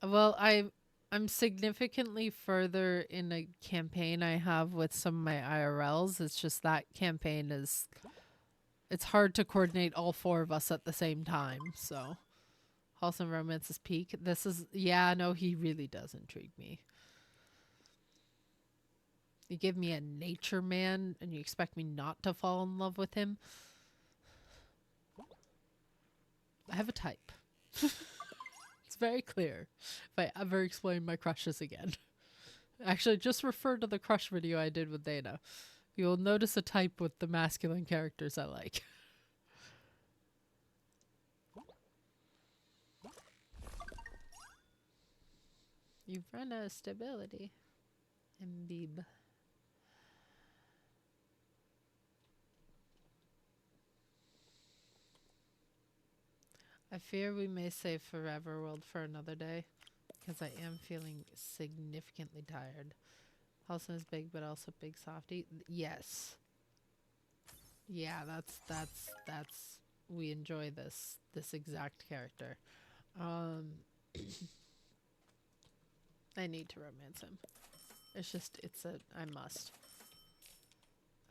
Well, I'm significantly further in a campaign I have with some of my IRLs. It's just that campaign is... It's hard to coordinate all four of us at the same time, so... Wholesome Romance is peak. This is... Yeah, no, he really does intrigue me. You give me a nature man, and you expect me not to fall in love with him? I have a type. It's very clear if I ever explain my crushes again. Actually, just refer to the crush video I did with Dana. You'll notice a type with the masculine characters I like. You've run out of stability. Mbib. I fear we may save Forever World for another day, because I am feeling significantly tired. Halson is big, but also big softy. Yes. Yeah, that's we enjoy this exact character. Um, I need to romance him. It's a I must.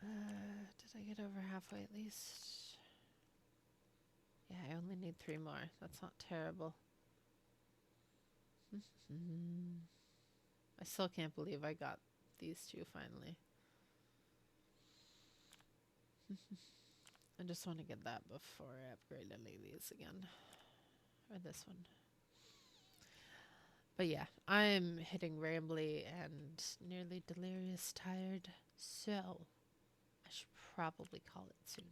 Did I get over halfway at least? Yeah, I only need 3 more. That's not terrible. I still can't believe I got these 2 finally. I just want to get that before I upgrade any of these again. Or this one. But yeah, I'm hitting rambly and nearly delirious tired, so I should probably call it soon.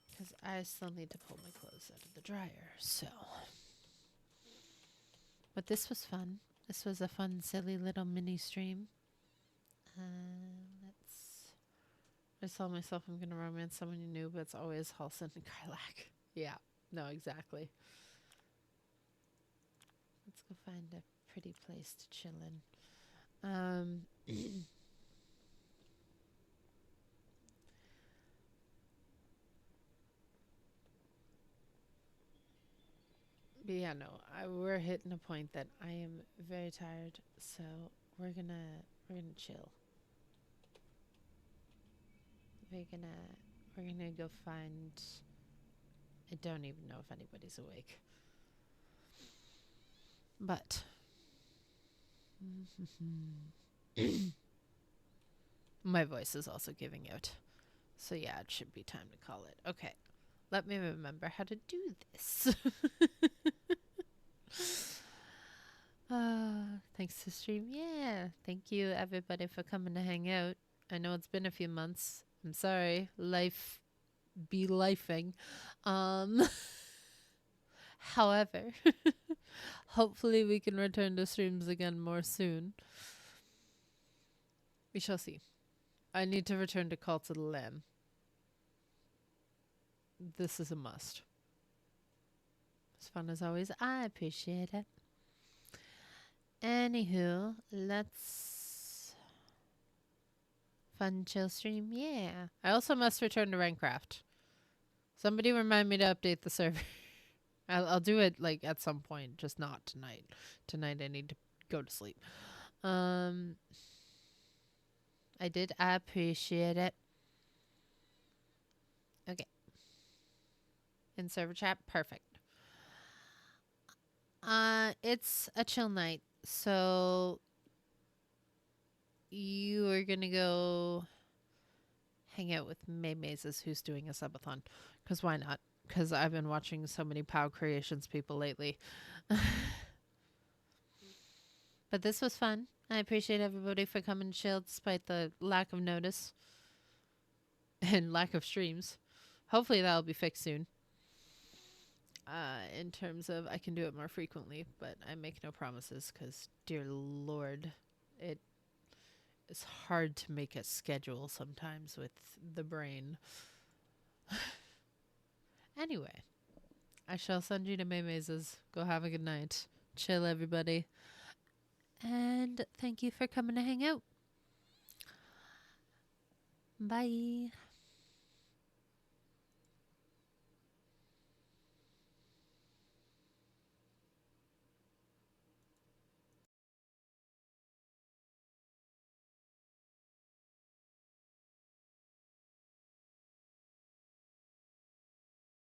Because I still need to pull my clothes out of the dryer, so. But this was fun. This was a fun, silly little mini stream. I just told myself I'm going to romance someone you knew, but it's always Halson and Karlak. Yeah, no, exactly. Let's go find a pretty place to chill in. But yeah, no, we're hitting a point that I am very tired, so we're gonna chill. We're gonna go find. I don't even know if anybody's awake, but my voice is also giving out. So yeah, it should be time to call it. Okay, let me remember how to do this. Thanks to stream. Yeah, thank you everybody for coming to hang out. I know it's been a few months. I'm sorry, life be lifing. However, hopefully we can return to streams again more soon. We shall see. I need to return to Cult of the Lamb. This is a must. As fun as always. I appreciate it. Anywho, let's fun chill stream. Yeah. I also must return to Minecraft. Somebody remind me to update the server. I'll do it like at some point, just not tonight. Tonight I need to go to sleep. I did. I appreciate it. Okay. In server chat, perfect. It's a chill night, so you are gonna go hang out with May Mazes, who's doing a subathon. Because why not? Because I've been watching so many POW Creations people lately. But this was fun. I appreciate everybody for coming chill despite the lack of notice and lack of streams. Hopefully that'll be fixed soon. In terms of I can do it more frequently, but I make no promises because, dear Lord, it is hard to make a schedule sometimes with the brain. Anyway, I shall send you to May Mazes. Go have a good night. Chill, everybody. And thank you for coming to hang out. Bye.